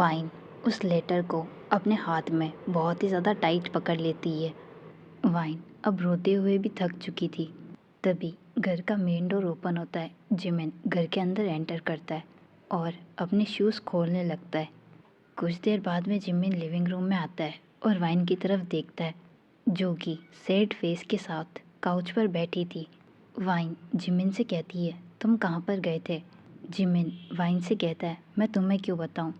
Wine उस letter को अपने हाथ में बहुत ही ज़्यादा टाइट पकड़ लेती है। वाइन अब रोते हुए भी थक चुकी थी। तभी घर का मेन डोर ओपन होता है। जिमिन घर के अंदर एंटर करता है और अपने शूज़ खोलने लगता है। कुछ देर बाद में जिमिन लिविंग रूम में आता है और वाइन की तरफ देखता है, जो कि सैड फेस के साथ काउच पर बैठी थी। वाइन जिमिन से कहती है, तुम कहाँ पर गए थे? जिमिन वाइन से कहता है, मैं तुम्हें क्यों बताऊँ?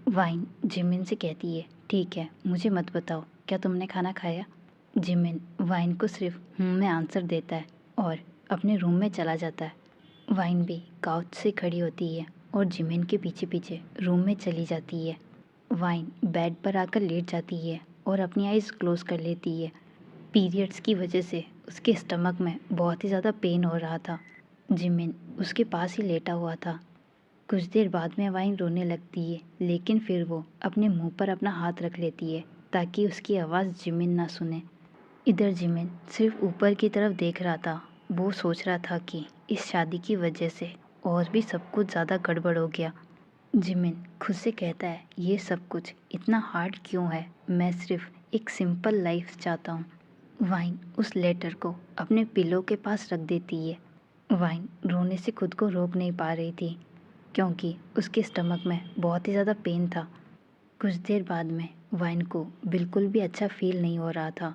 वाइन जिमिन से कहती है, ठीक है, मुझे मत बताओ, क्या तुमने खाना खाया? जिमिन वाइन को सिर्फ में आंसर देता है और अपने रूम में चला जाता है। वाइन भी काउच से खड़ी होती है और जिमिन के पीछे पीछे रूम में चली जाती है। वाइन बेड पर आकर लेट जाती है और अपनी आइज़ क्लोज कर लेती है। पीरियड्स की वजह से उसके स्टमक में बहुत ही ज़्यादा पेन हो रहा था। जिमिन उसके पास ही लेटा हुआ था। कुछ देर बाद में वाइन रोने लगती है, लेकिन फिर वो अपने मुंह पर अपना हाथ रख लेती है ताकि उसकी आवाज़ जिमिन ना सुने। इधर जिमिन सिर्फ ऊपर की तरफ देख रहा था। वो सोच रहा था कि इस शादी की वजह से और भी सब कुछ ज़्यादा गड़बड़ हो गया। जिमिन खुद से कहता है, ये सब कुछ इतना हार्ड क्यों है? मैं सिर्फ एक सिंपल लाइफ चाहता हूँ। वाइन उस लेटर को अपने पिलो के पास रख देती है। वाइन रोने से खुद को रोक नहीं पा रही थी, क्योंकि उसके स्टमक में बहुत ही ज़्यादा पेन था। कुछ देर बाद में वाइन को बिल्कुल भी अच्छा फील नहीं हो रहा था।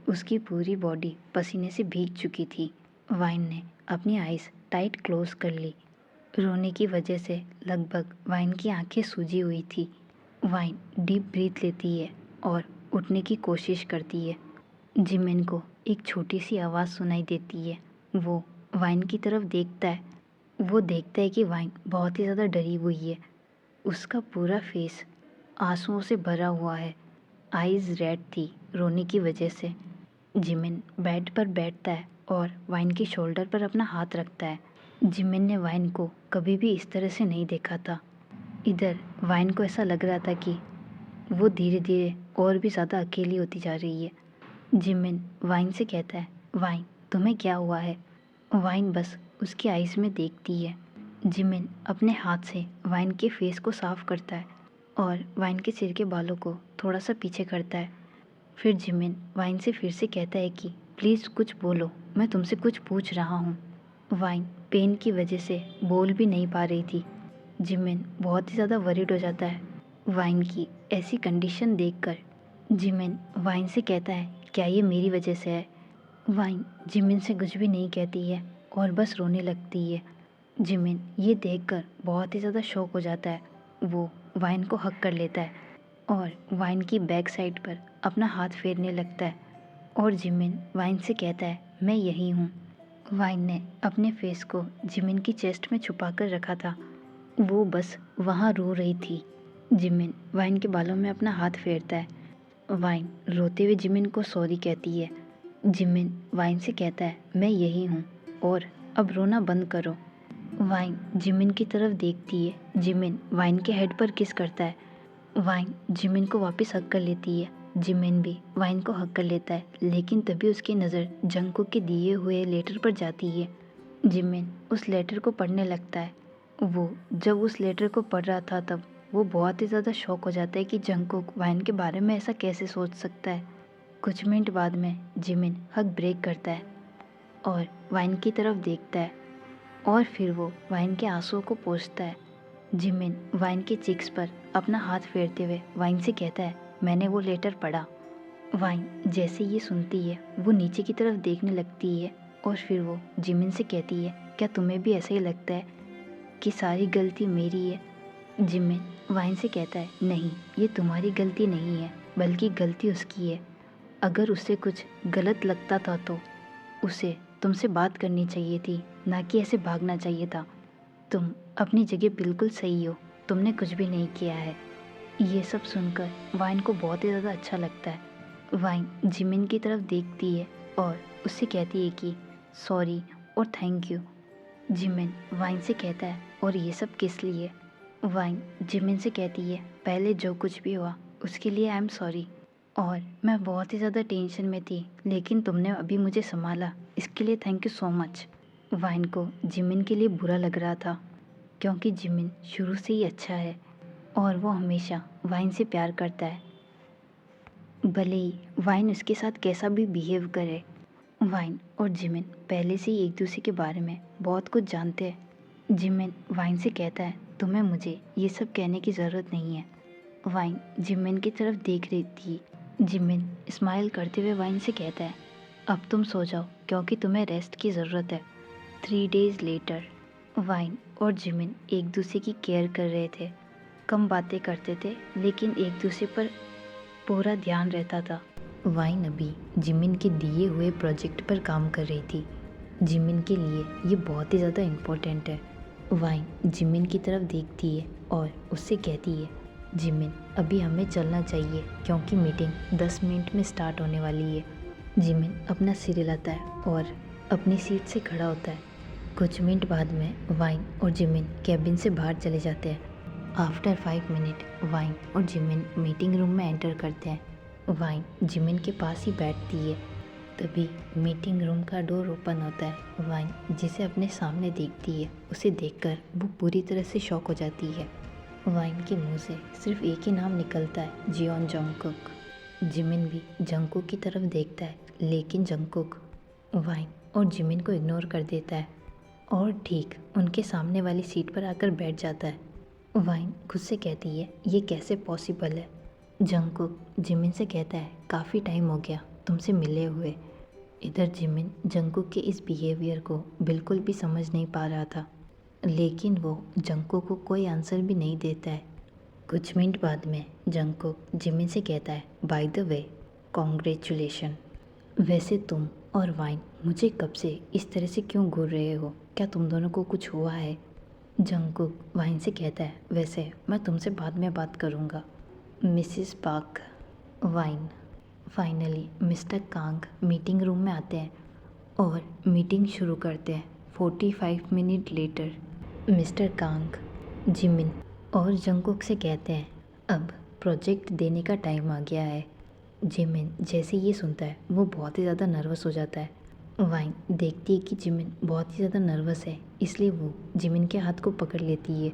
उसकी पूरी बॉडी पसीने से भीग चुकी थी। वाइन ने अपनी आइज़ टाइट क्लोज कर ली। रोने की वजह से लगभग वाइन की आंखें सूजी हुई थी। वाइन डीप ब्रीथ लेती है और उठने की कोशिश करती है। जिमिन को एक छोटी सी आवाज़ सुनाई देती है। वो वाइन की तरफ देखता है। वो देखता है कि वाइन बहुत ही ज़्यादा डरी हुई है। उसका पूरा फेस आंसुओं से भरा हुआ है। आइज़ रेड थी रोने की वजह से। जिमिन बेड पर बैठता है और वाइन की शोल्डर पर अपना हाथ रखता है। जिमिन ने वाइन को कभी भी इस तरह से नहीं देखा था। इधर वाइन को ऐसा लग रहा था कि वो धीरे धीरे और भी ज़्यादा अकेली होती जा रही है। जिमिन वाइन से कहता है, वाइन तुम्हें क्या हुआ है? वाइन बस उसकी आइज़ में देखती है। जिमिन अपने हाथ से वाइन के फेस को साफ करता है और वाइन के सिर के बालों को थोड़ा सा पीछे करता है। फिर जिमिन वाइन से फिर से कहता है कि प्लीज़ कुछ बोलो, मैं तुमसे कुछ पूछ रहा हूँ। वाइन पेन की वजह से बोल भी नहीं पा रही थी। जिमिन बहुत ही ज़्यादा वरीड हो जाता है वाइन की ऐसी कंडीशन देखकर। जिमिन वाइन से कहता है, क्या ये मेरी वजह से है? वाइन जिमिन से कुछ भी नहीं कहती है और बस रोने लगती है। जिमिन ये देखकर बहुत ही ज़्यादा शॉक हो जाता है। वो वाइन को हग कर लेता है और वाइन की बैक साइड पर अपना हाथ फेरने लगता है और जिमिन वाइन से कहता है, मैं यही हूँ। वाइन ने अपने फेस को जिमिन की चेस्ट में छुपा कर रखा था। वो बस वहाँ रो रही थी। जिमिन वाइन के बालों में अपना हाथ फेरता है। वाइन रोते हुए जिमिन को सॉरी कहती है। जिमिन वाइन से कहता है, मैं यही हूँ और अब रोना बंद करो। वाइन जिमिन की तरफ देखती है। जिमिन वाइन के हेड पर किस करता है। वाइन जिमिन को वापस हक कर लेती है। जिमिन भी वाइन को हक कर लेता है, लेकिन तभी उसकी नज़र जंगकुक के दिए हुए लेटर पर जाती है। जिमिन उस लेटर को पढ़ने लगता है। वो जब उस लेटर को पढ़ रहा था तब वो बहुत ही ज़्यादा शॉक हो जाता है कि जंगकुक वाइन के बारे में ऐसा कैसे सोच सकता है। कुछ मिनट बाद में जिमिन हक ब्रेक करता है और वाइन की तरफ देखता है और फिर वो वाइन के आंसुओं को पोंछता है। जिमिन वाइन के चिक्स पर अपना हाथ फेरते हुए वाइन से कहता है, मैंने वो लेटर पढ़ा। वाइन जैसे ये सुनती है वो नीचे की तरफ देखने लगती है और फिर वो जिमिन से कहती है, क्या तुम्हें भी ऐसा ही लगता है कि सारी गलती मेरी है? जिमिन वाइन से कहता है, नहीं, ये तुम्हारी गलती नहीं है, बल्कि गलती उसकी है। अगर उसे कुछ गलत लगता था तो उसे तुमसे बात करनी चाहिए थी, ना कि ऐसे भागना चाहिए था। तुम अपनी जगह बिल्कुल सही हो, तुमने कुछ भी नहीं किया है। ये सब सुनकर वाइन को बहुत ही ज़्यादा अच्छा लगता है। वाइन जिमिन की तरफ देखती है और उससे कहती है कि सॉरी और थैंक यू। जिमिन वाइन से कहता है, और ये सब किस लिए? वाइन जिमिन से कहती है, पहले जो कुछ भी हुआ उसके लिए आई एम सॉरी, और मैं बहुत ही ज़्यादा टेंशन में थी, लेकिन तुमने अभी मुझे संभाला, इसके लिए thank you so much. Wine को जिमिन के लिए बुरा लग रहा था, क्योंकि जिमिन शुरू से ही अच्छा है। और वो हमेशा वाइन से प्यार करता है, भले ही वाइन उसके साथ कैसा भी बिहेव करे। वाइन और जिमिन पहले से ही एक दूसरे के बारे में बहुत कुछ जानते हैं। जिमिन वाइन से कहता है, तुम्हें मुझे ये सब कहने की ज़रूरत नहीं है। वाइन जिमिन की तरफ देख रही थी। जिमिन स्माइल करते हुए वाइन से कहता है, अब तुम सो जाओ क्योंकि तुम्हें रेस्ट की ज़रूरत है। 3 days लेटर वाइन और जिमिन एक दूसरे की केयर कर रहे थे। कम बातें करते थे लेकिन एक दूसरे पर पूरा ध्यान रहता था। वाइन अभी जिमिन के दिए हुए प्रोजेक्ट पर काम कर रही थी। जिमिन के लिए ये बहुत ही ज़्यादा इम्पोर्टेंट है। वाइन जिमिन की तरफ देखती है और उससे कहती है, जिमिन अभी हमें चलना चाहिए क्योंकि मीटिंग 10 मिनट में स्टार्ट होने वाली है। जिमिन अपना सिर हिलाता है और अपनी सीट से खड़ा होता है। कुछ मिनट बाद में वाइन और जिमिन कैबिन से बाहर चले जाते हैं। आफ्टर 5 मिनट वाइन और जिमिन मीटिंग रूम में एंटर करते हैं। वाइन जिमिन के पास ही बैठती है। तभी मीटिंग रूम का डोर ओपन होता है। वाइन जिसे अपने सामने देखती है, उसे देखकर वो पूरी तरह से शॉक हो जाती है। वाइन के मुंह से सिर्फ एक ही नाम निकलता है, जियोन जंगकुक। जिमिन भी जंगकुक की तरफ देखता है लेकिन जंगकुक वाइन और जिमिन को इग्नोर कर देता है और ठीक उनके सामने वाली सीट पर आकर बैठ जाता है। वाइन खुद से कहती है, ये कैसे पॉसिबल है। जंगकुक जिमिन से कहता है, काफ़ी टाइम हो गया तुमसे मिले हुए। इधर जिमिन जंगकुक के इस बिहेवियर को बिल्कुल भी समझ नहीं पा रहा था, लेकिन वो जंगकुक को कोई आंसर भी नहीं देता है। कुछ मिनट बाद में जंगकुक जिमिन से कहता है, बाय द वे कॉन्ग्रेचुलेशन। वैसे तुम और वाइन मुझे कब से इस तरह से क्यों घूर रहे हो? क्या तुम दोनों को कुछ हुआ है? जंगकुक वाइन से कहता है, वैसे मैं तुमसे बाद में बात करूँगा मिसिस पार्क। वाइन finally Mr Kang meeting room में आते हैं और मीटिंग शुरू करते हैं। 45 minute later Mr Kang Jimin और जंगकुक से कहते हैं, अब प्रोजेक्ट देने का टाइम आ गया है। जिमिन जैसे ये सुनता है वो बहुत ही ज़्यादा नर्वस हो जाता है। वाइन देखती है कि जिमिन बहुत ही ज़्यादा नर्वस है, इसलिए वो जिमिन के हाथ को पकड़ लेती है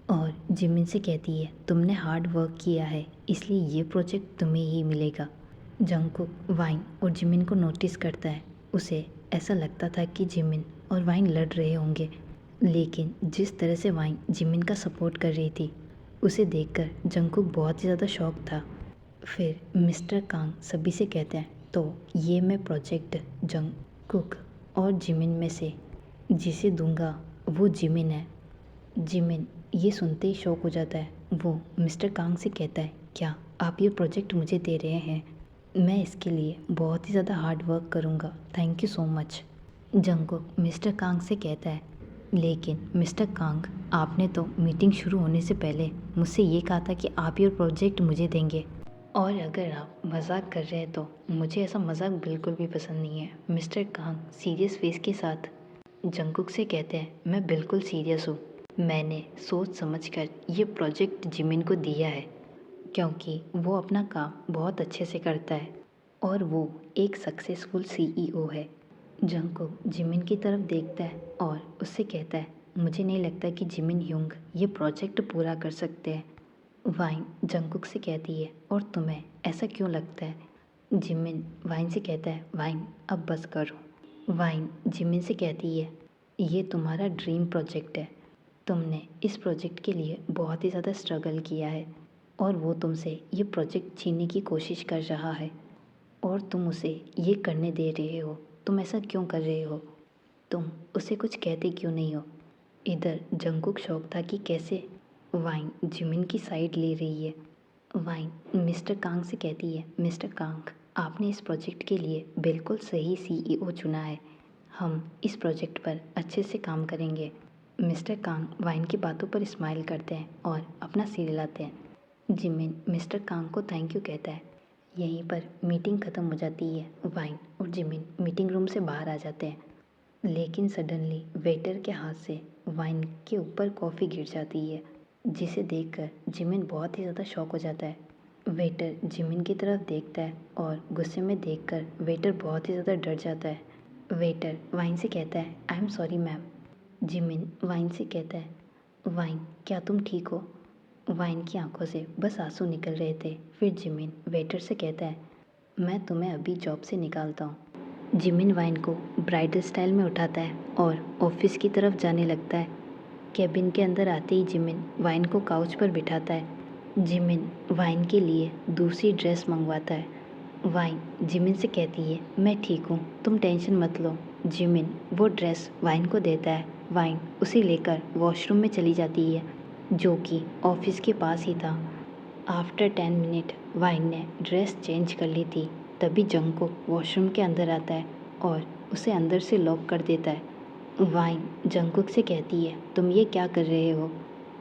और जिमिन से कहती है, तुमने हार्ड वर्क किया है इसलिए ये प्रोजेक्ट तुम्हें ही मिलेगा। जंगकुक वाइन और जिमिन को नोटिस करता है। उसे ऐसा लगता था कि जिमिन और वाइन लड़ रहे होंगे, लेकिन जिस तरह से वाइन जिमिन का सपोर्ट कर रही थी उसे देखकर जंगकुक बहुत ही ज़्यादा शॉक था। फिर मिस्टर कांग सभी से कहते हैं, तो ये मैं प्रोजेक्ट जंगकुक और जिमिन में से जिसे दूंगा वो जिमिन है। जिमिन ये सुनते ही शॉक हो जाता है। वो मिस्टर कांग से कहता है, क्या आप ये प्रोजेक्ट मुझे दे रहे हैं? मैं इसके लिए बहुत ही ज़्यादा हार्ड वर्क करूँगा, thank you so much. Jungkook Mr Kang से कहता है, लेकिन मिस्टर कांग आपने तो मीटिंग शुरू होने से पहले मुझसे ये कहा था कि आप ये प्रोजेक्ट मुझे देंगे, और अगर आप मजाक कर रहे हैं तो मुझे ऐसा मजाक बिल्कुल भी पसंद नहीं है। मिस्टर कांग सीरियस फेस के साथ जंगकुक से कहते हैं, मैं बिल्कुल सीरियस हूँ। मैंने सोच समझकर ये प्रोजेक्ट जिमिन को दिया है क्योंकि वो अपना काम बहुत अच्छे से करता है और वो एक सक्सेसफुल सीईओ है। जंगकुक जिमिन की तरफ देखता है और उससे कहता है, मुझे नहीं लगता कि जिमिन ह्यूंग ये प्रोजेक्ट पूरा कर सकते हैं। वाइन जंगकुक से कहती है, और तुम्हें ऐसा क्यों लगता है? जिमिन वाइन से कहता है, वाइन अब बस करो। वाइन जिमिन से कहती है, ये तुम्हारा ड्रीम प्रोजेक्ट है, तुमने इस प्रोजेक्ट के लिए बहुत ही ज़्यादा स्ट्रगल किया है और वो तुमसे ये प्रोजेक्ट छीनने की कोशिश कर रहा है और तुम उसे ये करने दे रहे हो। तुम ऐसा क्यों कर रहे हो? तुम उसे कुछ कहते क्यों नहीं हो? इधर जंगकुक शौक था कि कैसे वाइन जिमिन की साइड ले रही है। वाइन मिस्टर कांग से कहती है, मिस्टर कांग आपने इस प्रोजेक्ट के लिए बिल्कुल सही सीईओ चुना है, हम इस प्रोजेक्ट पर अच्छे से काम करेंगे। मिस्टर कांग वाइन की बातों पर स्माइल करते हैं और अपना सिर हिलाते हैं। जिमिन मिस्टर कांग को थैंक यू कहता है। यहीं पर मीटिंग ख़त्म हो जाती है। वाइन और जिमिन मीटिंग रूम से बाहर आ जाते हैं, लेकिन सडनली वेटर के हाथ से वाइन के ऊपर कॉफ़ी गिर जाती है, जिसे देखकर जिमिन बहुत ही ज़्यादा शॉक हो जाता है। वेटर जिमिन की तरफ देखता है और गुस्से में देखकर वेटर बहुत ही ज़्यादा डर जाता है। वेटर वाइन से कहता है, I am sorry ma'am. Jimin wine से कहता है, वाइन क्या तुम ठीक हो? वाइन की आंखों से बस आंसू निकल रहे थे। फिर जिमिन वेटर से कहता है, मैं तुम्हें अभी जॉब से निकालता हूँ। जिमिन वाइन को ब्राइडल स्टाइल में उठाता है और ऑफिस की तरफ जाने लगता है। कैबिन के अंदर आते ही जिमिन वाइन को काउच पर बिठाता है। जिमिन वाइन के लिए दूसरी ड्रेस मंगवाता है। वाइन जिमिन से कहती है, मैं ठीक हूँ, तुम टेंशन मत लो। जिमिन वो ड्रेस वाइन को देता है। वाइन उसे लेकर वॉशरूम में चली जाती है, जो कि ऑफिस के पास ही था। आफ्टर 10 मिनट वाइन ने ड्रेस चेंज कर ली थी। तभी जंगकुक वॉशरूम के अंदर आता है और उसे अंदर से लॉक कर देता है। वाइन जंगकुक से कहती है, तुम ये क्या कर रहे हो?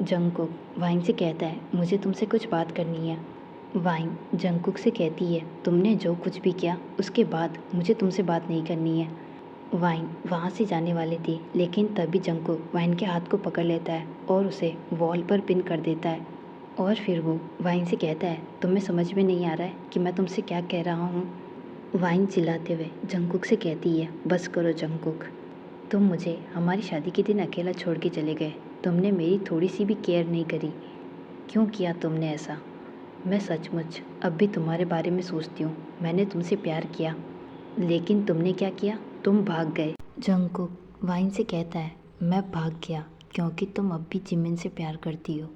जंगकुक वाइन से कहता है, मुझे तुमसे कुछ बात करनी है। वाइन जंगकुक से कहती है, तुमने जो कुछ भी किया उसके बाद मुझे तुमसे बात नहीं करनी है। वाइन वहाँ से जाने वाली थी, लेकिन तभी जंगकुक वाइन के हाथ को पकड़ लेता है और उसे वॉल पर पिन कर देता है। और फिर वो वाइन से कहता है, तुम्हें समझ में नहीं आ रहा है कि मैं तुमसे क्या कह रहा हूँ? वाइन चिल्लाते हुए जंगकुक से कहती है, बस करो जंगकुक, तुम मुझे हमारी शादी के दिन अकेला छोड़ के चले गए। तुमने मेरी थोड़ी सी भी केयर नहीं करी। क्यों किया तुमने ऐसा? मैं सचमुच अब भी तुम्हारे बारे में सोचती हूँ। मैंने तुमसे प्यार किया, लेकिन तुमने क्या किया? तुम भाग गए। जंगकुक वाइन से कहता है, मैं भाग गया क्योंकि तुम अब भी जिमिन से प्यार करती हो।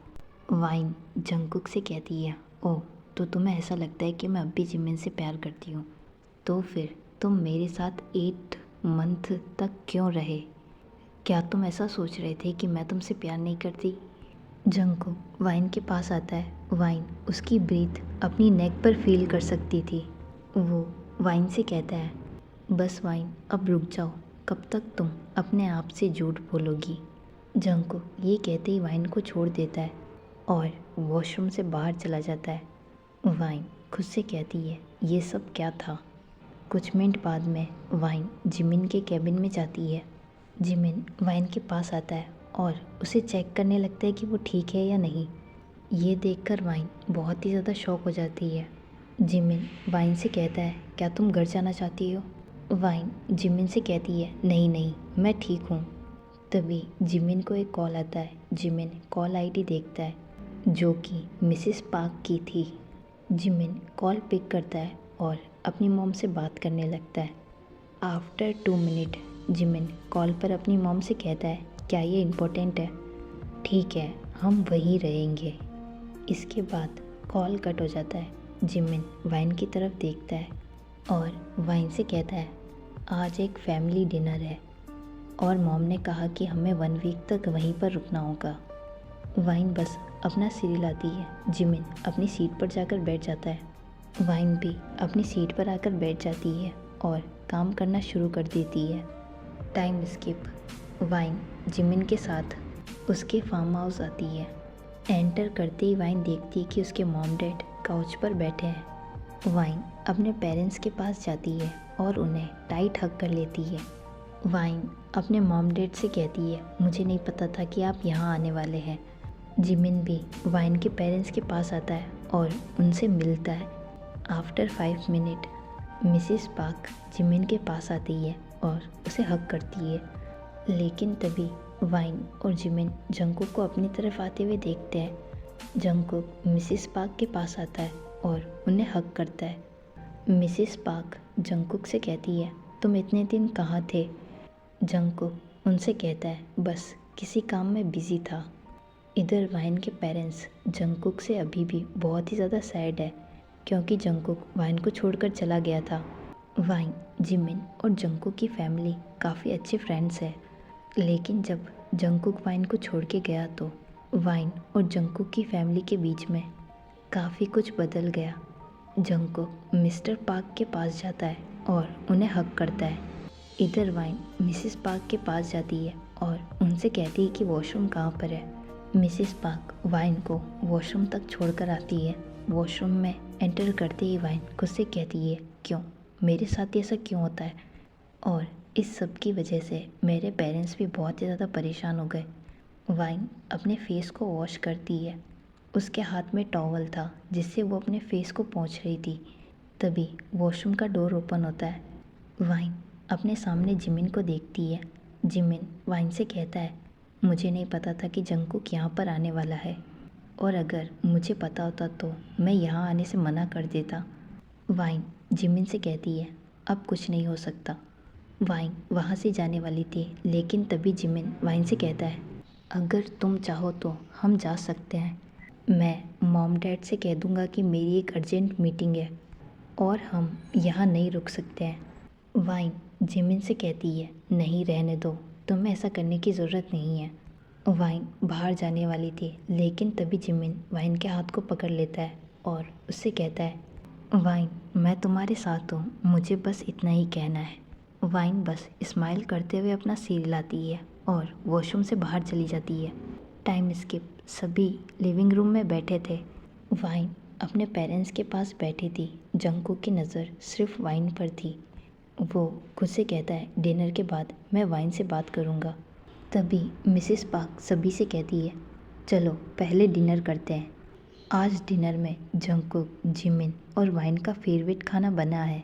वाइन जंगकुक से कहती है, ओह, तो तुम्हें ऐसा लगता है कि मैं अब भी जिमिन से प्यार करती हूँ? तो फिर तुम मेरे साथ 8 मंथ तक क्यों रहे? क्या तुम ऐसा सोच रहे थे कि मैं तुमसे प्यार नहीं करती? जंगकुक वाइन के पास आता है। वाइन उसकी ब्रीथ अपनी नेक पर फील कर सकती थी। वो वाइन से कहता है, बस वाइन, अब रुक जाओ, कब तक तुम अपने आप से झूठ बोलोगी? जंगकुक ये कहते ही वाइन को छोड़ देता है और वॉशरूम से बाहर चला जाता है। वाइन खुद से कहती है, ये सब क्या था? कुछ मिनट बाद में वाइन जिमिन के कैबिन में जाती है। जिमिन वाइन के पास आता है और उसे चेक करने लगता है कि वो ठीक है या नहीं। ये देखकर वाइन बहुत ही ज़्यादा शॉक हो जाती है। जिमिन वाइन से कहता है, क्या तुम घर जाना चाहती हो? वाइन जिमिन से कहती है, नहीं नहीं, मैं ठीक हूँ। तभी जिमिन को एक कॉल आता है। जिमिन कॉल आईडी देखता है, जो कि मिसेस पार्क की थी। जिमिन कॉल पिक करता है और अपनी मॉम से बात करने लगता है। आफ्टर 2 मिनट जिमिन कॉल पर अपनी मॉम से कहता है, क्या ये इम्पोर्टेंट है? ठीक है, हम वहीं रहेंगे। इसके बाद कॉल कट हो जाता है। जिमिन वाइन की तरफ देखता है और वाइन से कहता है, आज एक फैमिली डिनर है और मॉम ने कहा कि हमें 1 वीक तक वहीं पर रुकना होगा। वाइन बस अपना सिर हिलाती है। जिमिन अपनी सीट पर जाकर बैठ जाता है। वाइन भी अपनी सीट पर आकर बैठ जाती है और काम करना शुरू कर देती है। Time skip. वाइन जिमिन के साथ उसके फार्म हाउस आती है। एंटर करते ही वाइन देखती है कि उसके मॉम डैड काउच पर बैठे हैं। वाइन अपने पेरेंट्स के पास जाती है और उन्हें टाइट हग कर लेती है। वाइन अपने मॉम डैड से कहती है, मुझे नहीं पता था कि आप यहाँ आने वाले हैं। जिमिन भी वाइन के पेरेंट्स के पास आता है और उनसे मिलता है। After 5 minute Mrs park Jimin के पास आती है और उसे हग करती है, लेकिन तभी वाइन और जिमिन जंगकुक को अपनी तरफ आते हुए देखते हैं। जंगकुक मिसेस पार्क के पास आता है और उन्हें हग करता है। मिसेस पार्क जंगकुक से कहती है, तुम इतने दिन कहाँ थे? जंगकुक उनसे कहता है, बस किसी काम में बिजी था। इधर वाइन के पेरेंट्स जंगकुक से अभी भी बहुत ही ज़्यादा सैड है, क्योंकि जंगकुक वाइन को छोड़कर चला गया था। वाइन, जिमिन और जंगकुक की फैमिली काफ़ी अच्छे फ्रेंड्स हैं, लेकिन जब जंगकुक वाइन को छोड़ के गया तो वाइन और जंगकुक की फैमिली के बीच में काफ़ी कुछ बदल गया। जंगकुक मिस्टर पार्क के पास जाता है और उन्हें हग करता है। इधर वाइन मिसेस पार्क के पास जाती है और उनसे कहती है कि वॉशरूम कहाँ पर है। मिसेस पार्क वाइन को वॉशरूम तक छोड़कर आती है। वॉशरूम में एंटर करते ही वाइन खुद से कहती है, क्यों, मेरे साथ ऐसा क्यों होता है? और इस सब की वजह से मेरे पेरेंट्स भी बहुत ही ज़्यादा परेशान हो गए। वाइन अपने फेस को वॉश करती है। उसके हाथ में टॉवल था जिससे वो अपने फेस को पोंछ रही थी। तभी वॉशरूम का डोर ओपन होता है। वाइन अपने सामने जिमिन को देखती है। जिमिन वाइन से कहता है, मुझे नहीं पता था कि जंगकुक यहाँ पर आने वाला है। और अगर मुझे पता होता तो मैं यहाँ आने से मना कर देता। वाइन जिमिन से कहती है, अब कुछ नहीं हो सकता। वाइन वहाँ से जाने वाली थी, लेकिन तभी जिमिन वाइन से कहता है, अगर तुम चाहो तो हम जा सकते हैं। मैं मॉम डैड से कह दूँगा कि मेरी एक अर्जेंट मीटिंग है और हम यहाँ नहीं रुक सकते हैं। वाइन जिमिन से कहती है, नहीं रहने दो, तुम्हें ऐसा करने की ज़रूरत नहीं है। वाइन बाहर जाने वाली थी, लेकिन तभी जिमिन वाइन के हाथ को पकड़ लेता है और उससे कहता है, वाइन मैं तुम्हारे साथ हूँ, मुझे बस इतना ही कहना है। वाइन बस स्माइल करते हुए अपना सिर हिलाती है और वॉशरूम से बाहर चली जाती है। Time skip. सभी लिविंग रूम में बैठे थे। वाइन अपने पेरेंट्स के पास बैठी थी। जंगकुक की नज़र सिर्फ वाइन पर थी। वो खुद से कहता है, डिनर के बाद मैं वाइन से बात करूँगा। तभी मिसेस पार्क सभी से कहती है, चलो पहले डिनर करते हैं। आज डिनर में जंगकुक, जिमिन और वाइन का फेवरेट खाना बना है।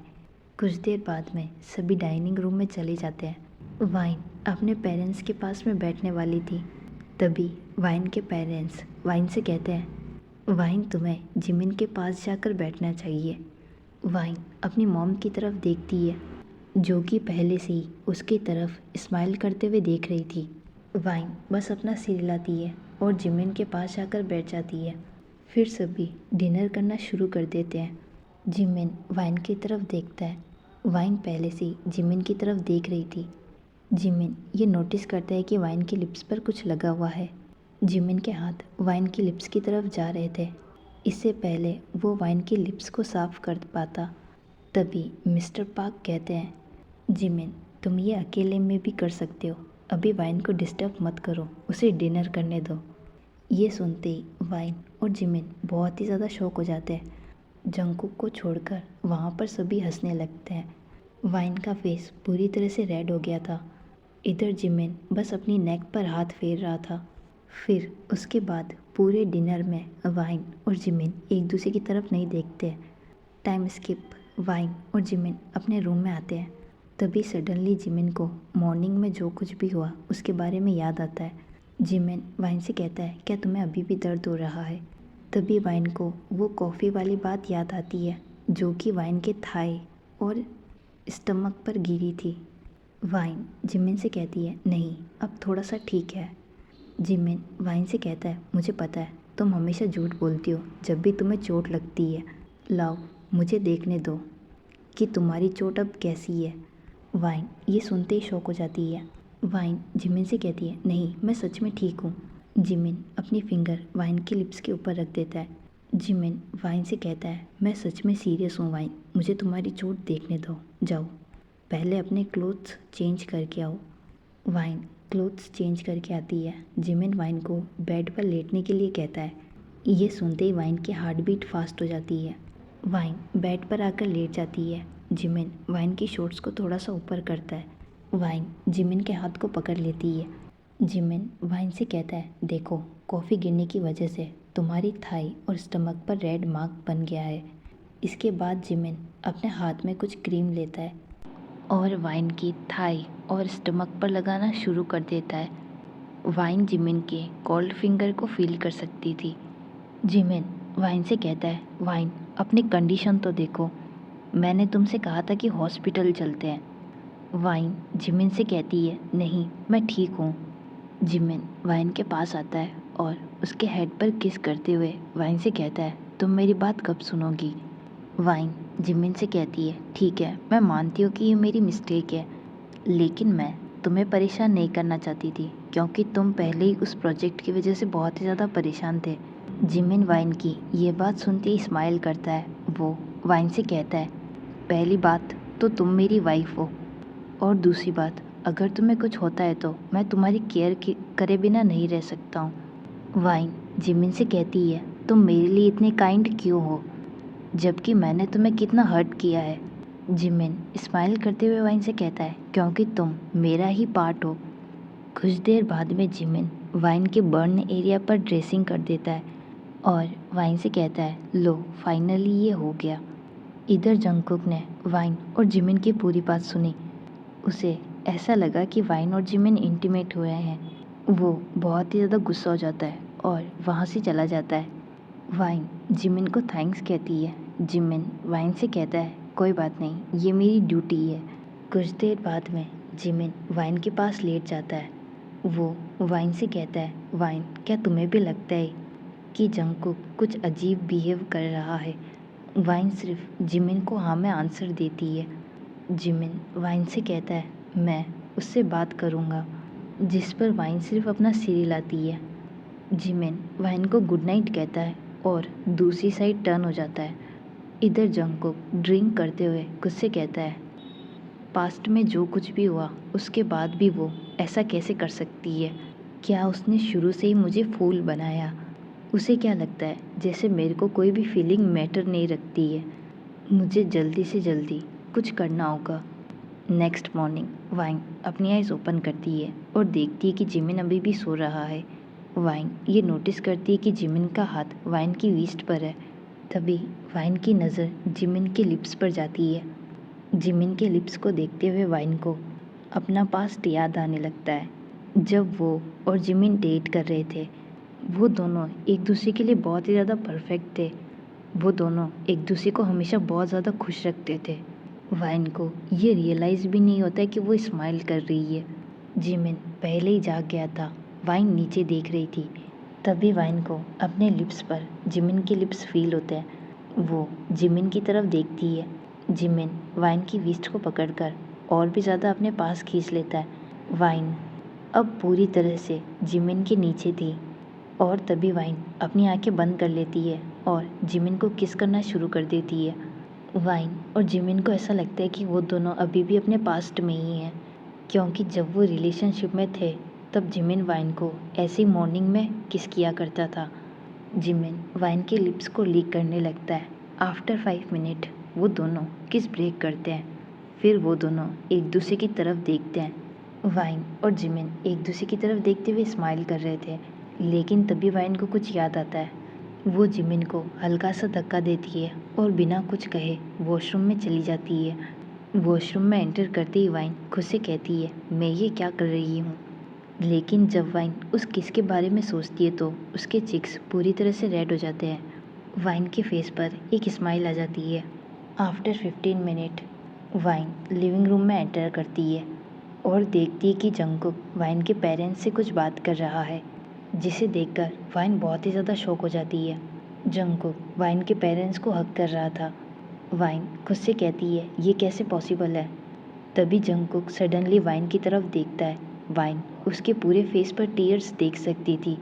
कुछ देर बाद में सभी डाइनिंग रूम में चले जाते हैं। वाइन अपने पेरेंट्स के पास में बैठने वाली थी। तभी वाइन के पेरेंट्स वाइन से कहते हैं, वाइन तुम्हें जिमिन के पास जाकर बैठना चाहिए। वाइन अपनी मॉम की तरफ देखती है, जो कि पहले से ही उसकी तरफ स्माइल करते हुए देख रही थी। वाइन बस अपना सिर हिलाती है और जिमिन के पास जाकर बैठ जाती है। फिर सभी डिनर करना शुरू कर देते हैं। जिमिन वाइन की तरफ देखता है। वाइन पहले से ही जिमिन की तरफ देख रही थी। जिमिन ये नोटिस करता है कि वाइन की लिप्स पर कुछ लगा हुआ है। जिमिन के हाथ वाइन की लिप्स की तरफ जा रहे थे। इससे पहले वो वाइन की लिप्स को साफ कर पाता। तभी मिस्टर पार्क कहते हैं, जिमिन तुम ये अकेले में भी कर सकते हो, अभी वाइन को डिस्टर्ब मत करो, उसे डिनर करने दो। ये सुनते ही वाइन और जिमिन बहुत ही ज़्यादा शॉक हो जाते हैं। जंगकुक को छोड़कर वहाँ पर सभी हंसने लगते हैं। वाइन का फेस पूरी तरह से रेड हो गया था। इधर जिमिन बस अपनी नेक पर हाथ फेर रहा था। फिर उसके बाद पूरे डिनर में वाइन और जिमिन एक दूसरे की तरफ नहीं देखते। Time skip. वाइन और जिमिन अपने रूम में आते हैं। तभी सडनली जिमिन को मॉर्निंग में जो कुछ भी हुआ उसके बारे में याद आता है। जिमिन वाइन से कहता है, क्या तुम्हें अभी भी दर्द हो रहा है? तभी वाइन को वो कॉफ़ी वाली बात याद आती है, जो कि वाइन के थाई और स्टमक पर गिरी थी। वाइन जिमिन से कहती है, नहीं अब थोड़ा सा ठीक है। जिमिन वाइन से कहता है, मुझे पता है तुम हमेशा झूठ बोलती हो जब भी तुम्हें चोट लगती है। लाओ मुझे देखने दो कि तुम्हारी चोट अब कैसी है। वाइन ये सुनते ही शॉक हो जाती है। वाइन जिमिन से कहती है, नहीं मैं सच में ठीक हूँ। जिमिन अपनी फिंगर वाइन के लिप्स के ऊपर रख देता है। जिमिन वाइन से कहता है, मैं सच में सीरियस हूँ वाइन, मुझे तुम्हारी चोट देखने दो, जाओ पहले अपने क्लोथ्स चेंज करके आओ। वाइन क्लोथ्स चेंज करके आती है। जिमिन वाइन को बेड पर लेटने के लिए कहता है। ये सुनते ही वाइन की हार्ट बीट फास्ट हो जाती है। वाइन बेड पर आकर लेट जाती है। जिमिन वाइन की शॉर्ट्स को थोड़ा सा ऊपर करता है। वाइन जिमिन के हाथ को पकड़ लेती है। जिमिन वाइन से कहता है, देखो कॉफ़ी गिरने की वजह से तुम्हारी थाई और स्टमक पर रेड मार्क बन गया है। इसके बाद जिमिन अपने हाथ में कुछ क्रीम लेता है और वाइन की थाई और स्टमक पर लगाना शुरू कर देता है। वाइन जिमिन के कोल्ड फिंगर को फील कर सकती थी। जिमिन वाइन से कहता है, वाइन अपनी कंडीशन तो देखो, मैंने तुमसे कहा था कि हॉस्पिटल चलते हैं। वाइन जिमिन से कहती है, नहीं मैं ठीक हूँ। जिमिन वाइन के पास आता है और उसके हेड पर किस करते हुए वाइन से कहता है, तुम मेरी बात कब सुनोगी? वाइन जिमिन से कहती है, ठीक है मैं मानती हूँ कि ये मेरी मिस्टेक है, लेकिन मैं तुम्हें परेशान नहीं करना चाहती थी क्योंकि तुम पहले ही उस प्रोजेक्ट की वजह से बहुत ही ज़्यादा परेशान थे। जिमिन वाइन की ये बात सुनते ही स्माइल करता है। वो वाइन से कहता है, पहली बात तो तुम मेरी वाइफ हो और दूसरी बात, अगर तुम्हें कुछ होता है तो मैं तुम्हारी केयर करे बिना नहीं रह सकता हूँ। वाइन जिमिन से कहती है, तुम मेरे लिए इतने काइंड क्यों हो, जबकि मैंने तुम्हें कितना हर्ट किया है। जिमिन स्माइल करते हुए वाइन से कहता है, क्योंकि तुम मेरा ही पार्ट हो। कुछ देर बाद में जिमिन वाइन के बर्न एरिया पर ड्रेसिंग कर देता है और वाइन से कहता है, लो फाइनली ये हो गया। इधर जंगकुक ने वाइन और जिमिन की पूरी बात सुनी। उसे ऐसा लगा कि वाइन और जिमिन इंटीमेट हुए हैं। वो बहुत ही ज़्यादा गुस्सा हो जाता है और वहाँ से चला जाता है। वाइन जिमिन को थैंक्स कहती है। जिमिन वाइन से कहता है कोई बात नहीं, ये मेरी ड्यूटी है। कुछ देर बाद में जिमिन वाइन के पास लेट जाता है। वो वाइन से कहता है वाइन, क्या तुम्हें भी लगता है कि जंगकुक कुछ अजीब बिहेव कर रहा है? वाइन सिर्फ जिमिन को हाँ में आंसर देती है। जिमिन वाइन से कहता है मैं उससे बात करूँगा, जिस पर वाइन सिर्फ अपना सिर हिलाती है। जिमिन वाइन को गुड नाइट कहता है और दूसरी साइड टर्न हो जाता है। इधर जंगकुक ड्रिंक करते हुए खुद से कहता है पास्ट में जो कुछ भी हुआ उसके बाद भी वो ऐसा कैसे कर सकती है? क्या उसने शुरू से ही मुझे फूल बनाया? उसे क्या लगता है जैसे मेरे को कोई भी फीलिंग मैटर नहीं रखती है? मुझे जल्दी से जल्दी कुछ करना होगा। नेक्स्ट मॉर्निंग वाइन अपनी आइज़ ओपन करती है और देखती है कि जिमिन अभी भी सो रहा है। वाइन ये नोटिस करती है कि जिमिन का हाथ वाइन की वेस्ट पर है। तभी वाइन की नज़र जिमिन के लिप्स पर जाती है। जिमिन के लिप्स को देखते हुए वाइन को अपना पास्ट याद आने लगता है। जब वो और जिमिन डेट कर रहे थे, वो दोनों एक दूसरे के लिए बहुत ही ज़्यादा परफेक्ट थे। वो दोनों एक दूसरे को हमेशा बहुत ज़्यादा खुश रखते थे। वाइन को ये रियलाइज़ भी नहीं होता है कि वो स्माइल कर रही है। जिमिन पहले ही जाग गया था। वाइन नीचे देख रही थी। तभी वाइन को अपने लिप्स पर जिमिन के लिप्स फील होते हैं। वो जिमिन की तरफ देखती है। जिमिन वाइन की रिस्ट को पकड़कर और भी ज़्यादा अपने पास खींच लेता है। वाइन अब पूरी तरह से जिमिन के नीचे थी और तभी वाइन अपनी आंखें बंद कर लेती है और जिमिन को किस करना शुरू कर देती है। वाइन और जिमिन को ऐसा लगता है कि वो दोनों अभी भी अपने पास्ट में ही हैं, क्योंकि जब वो रिलेशनशिप में थे तब जिमिन वाइन को ऐसी मॉर्निंग में किस किया करता था। जिमिन वाइन के लिप्स को लीक करने लगता है। आफ्टर 5 मिनट वो दोनों किस ब्रेक करते हैं। फिर वो दोनों एक दूसरे की तरफ देखते हैं। वाइन और जिमिन एक दूसरे की तरफ देखते हुए स्माइल कर रहे थे, लेकिन तभी वाइन को कुछ याद आता है। वो जिमिन को हल्का सा धक्का देती है और बिना कुछ कहे वॉशरूम में चली जाती है। वॉशरूम में एंटर करते ही वाइन खुद से कहती है मैं ये क्या कर रही हूँ। लेकिन जब वाइन उस किस के बारे में सोचती है तो उसके चिक्स पूरी तरह से रेड हो जाते हैं। वाइन के फेस पर एक स्माइल आ जाती है। After 15 minute wine living room में एंटर करती है और देखती है कि जंगकुक वाइन के पेरेंट्स से कुछ बात कर रहा है, जिसे देखकर वाइन बहुत ही ज़्यादा शॉक हो जाती है। जंगकुक वाइन के पेरेंट्स को हग कर रहा था। वाइन खुद से कहती है ये कैसे पॉसिबल है। तभी जंगकुक सडनली वाइन की तरफ देखता है। वाइन उसके पूरे फेस पर टीयर्स देख सकती थी।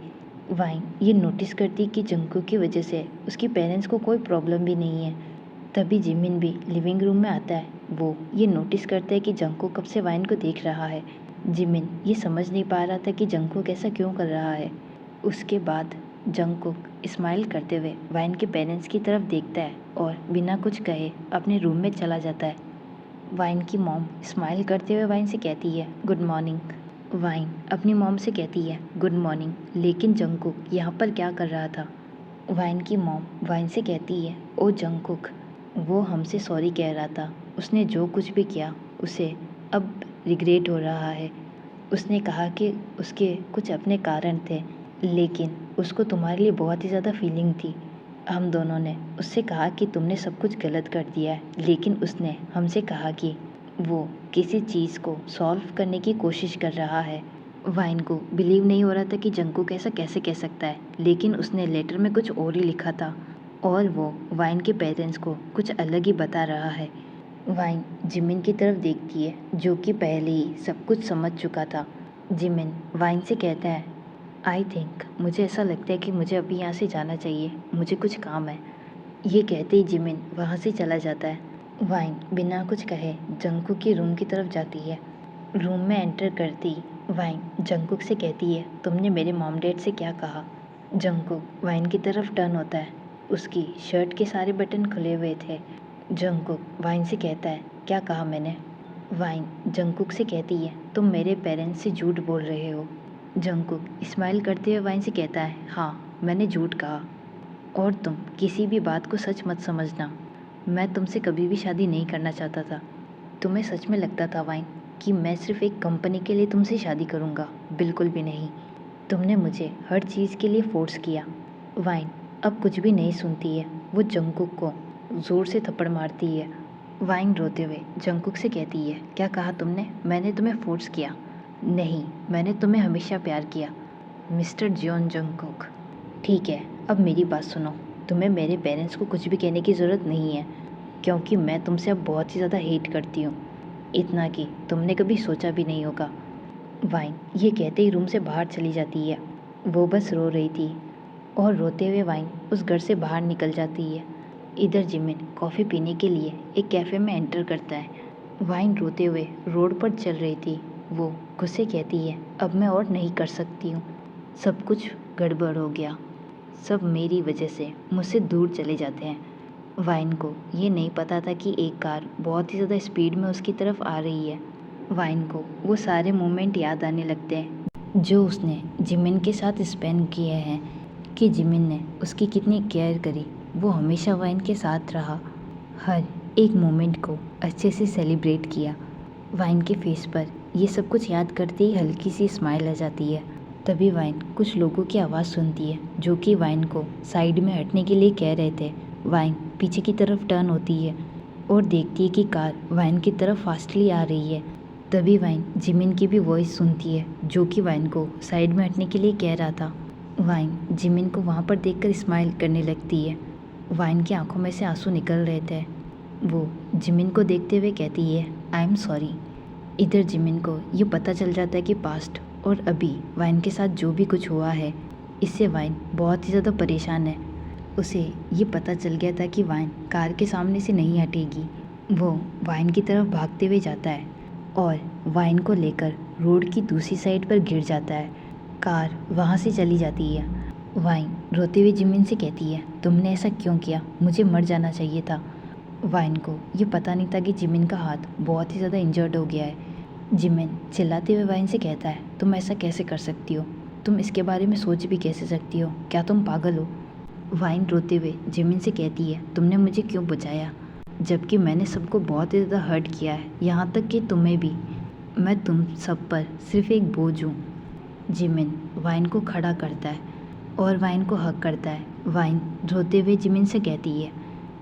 वाइन ये नोटिस करती कि जंगकुक की वजह से उसके पेरेंट्स को कोई प्रॉब्लम भी नहीं है। तभी जिमिन भी लिविंग रूम में आता है। वो ये नोटिस करता है कि जंगकुक कब से वाइन को देख रहा है। जिमिन ये समझ नहीं पा रहा था कि जंगकुक ऐसा क्यों कर रहा है। उसके बाद जंगकुक स्माइल करते हुए वाइन के पेरेंट्स की तरफ देखता है और बिना कुछ कहे अपने रूम में चला जाता है। वाइन की मॉम स्माइल करते हुए वाइन से कहती है गुड मॉर्निंग। वाइन अपनी मॉम से कहती है गुड मॉर्निंग, लेकिन जंगकुक यहाँ पर क्या कर रहा था। वाइन की मॉम वाइन से कहती है ओ जंगकुक, वो हमसे सॉरी कह रहा था। उसने जो कुछ भी किया उसे अब रिग्रेट हो रहा है। उसने कहा कि उसके कुछ अपने कारण थे, लेकिन उसको तुम्हारे लिए बहुत ही ज़्यादा फीलिंग थी। हम दोनों ने उससे कहा कि तुमने सब कुछ गलत कर दिया है, लेकिन उसने हमसे कहा कि वो किसी चीज़ को सॉल्व करने की कोशिश कर रहा है। वाइन को बिलीव नहीं हो रहा था कि जंगकुक ऐसा कैसे कह सकता है, लेकिन उसने लेटर में कुछ और ही लिखा था और वो वाइन के पेरेंट्स को कुछ अलग ही बता रहा है। वाइन जिमिन की तरफ देखती है, जो कि पहले ही सब कुछ समझ चुका था। जिमिन वाइन से कहता है आई थिंक, मुझे ऐसा लगता है कि मुझे अभी यहाँ से जाना चाहिए, मुझे कुछ काम है। ये कहते ही जिमिन वहाँ से चला जाता है। वाइन बिना कुछ कहे जंगकुक की रूम की तरफ जाती है। रूम में एंटर करती वाइन जंगकुक से कहती है तुमने मेरे मॉम डैड से क्या कहा। जंगकुक वाइन की तरफ टर्न होता है। उसकी शर्ट के सारे बटन खुले हुए थे। जंगकुक वाइन से कहता है क्या कहा मैंने। वाइन जंगकुक से कहती है तुम मेरे पेरेंट्स से झूठ बोल रहे हो। जंगकुक स्माइल करते हुए वाइन से कहता है हाँ, मैंने झूठ कहा और तुम किसी भी बात को सच मत समझना। मैं तुमसे कभी भी शादी नहीं करना चाहता था। तुम्हें सच में लगता था वाइन कि मैं सिर्फ एक कंपनी के लिए तुमसे शादी करूँगा? बिल्कुल भी नहीं। तुमने मुझे हर चीज़ के लिए फोर्स किया। वाइन अब कुछ भी नहीं सुनती है। वो जंगकुक को ज़ोर से थप्पड़ मारती है। वाइन रोते हुए जंगकुक से कहती है, क्या कहा तुमने? मैंने तुम्हें फोर्स किया? नहीं, मैंने तुम्हें हमेशा प्यार किया मिस्टर जियोन जंगकुक। ठीक है, अब मेरी बात सुनो। तुम्हें मेरे पेरेंट्स को कुछ भी कहने की ज़रूरत नहीं है, क्योंकि मैं तुमसे अब बहुत ही ज़्यादा हेट करती हूँ, इतना कि तुमने कभी सोचा भी नहीं होगा। वाइन ये कहते ही रूम से बाहर चली जाती है। वो बस रो रही थी और रोते हुए वाइन उस घर से बाहर निकल जाती है। इधर जिमिन कॉफ़ी पीने के लिए एक कैफ़े में एंटर करता है। वाइन रोते हुए रोड पर चल रही थी। वो खुद से कहती है, अब मैं और नहीं कर सकती हूँ, सब कुछ गड़बड़ हो गया, सब मेरी वजह से मुझसे दूर चले जाते हैं। वाइन को ये नहीं पता था कि एक कार बहुत ही ज़्यादा स्पीड में उसकी तरफ आ रही है। वाइन को वो सारे मोमेंट याद आने लगते हैं जो उसने जिमिन के साथ स्पेंड किए हैं, कि जिमिन ने उसकी कितनी केयर करी। वो हमेशा वाइन के साथ रहा, हर एक मोमेंट को अच्छे से सेलिब्रेट किया। वाइन के फेस पर ये सब कुछ याद करते ही हल्की सी स्माइल आ जाती है। तभी वाइन कुछ लोगों की आवाज़ सुनती है जो कि वाइन को साइड में हटने के लिए कह रहे थे। वाइन पीछे की तरफ टर्न होती है और देखती है कि कार वाइन की तरफ फास्टली आ रही है। तभी वाइन जिमिन की भी वॉइस सुनती है जो कि वाइन को साइड में हटने के लिए कह रहा था। वाइन जिमिन को वहाँ पर देखकर स्माइल करने लगती है। वाइन की आंखों में से आंसू निकल रहे थे। वो जिमिन को देखते हुए कहती है, आई एम सॉरी। इधर जिमिन को ये पता चल जाता है कि पास्ट और अभी वाइन के साथ जो भी कुछ हुआ है, इससे वाइन बहुत ही ज़्यादा परेशान है। उसे ये पता चल गया था कि वाइन कार के सामने से नहीं हटेगी। वो वाइन की तरफ भागते हुए जाता है और वाइन को लेकर रोड की दूसरी साइड पर गिर जाता है। कार वहाँ से चली जाती है। वाइन रोते हुए जिमिन से कहती है, तुमने ऐसा क्यों किया? मुझे मर जाना चाहिए था। वाइन को ये पता नहीं था कि जिमिन का हाथ बहुत ही ज़्यादा इंजर्ड हो गया है। जिमिन चिल्लाते हुए वाइन से कहता है, तुम ऐसा कैसे कर सकती हो? तुम इसके बारे में सोच भी कैसे सकती हो? क्या तुम पागल हो? वाइन रोते हुए जिमिन से कहती है, तुमने मुझे क्यों बचाया, जबकि मैंने सबको बहुत ही ज़्यादा हर्ट किया है, यहाँ तक कि तुम्हें भी। मैं तुम सब पर सिर्फ एक बोझ हूँ। जिमिन वाइन को खड़ा करता है और वाइन को हक करता है। वाइन रोते हुए जिमिन से कहती है,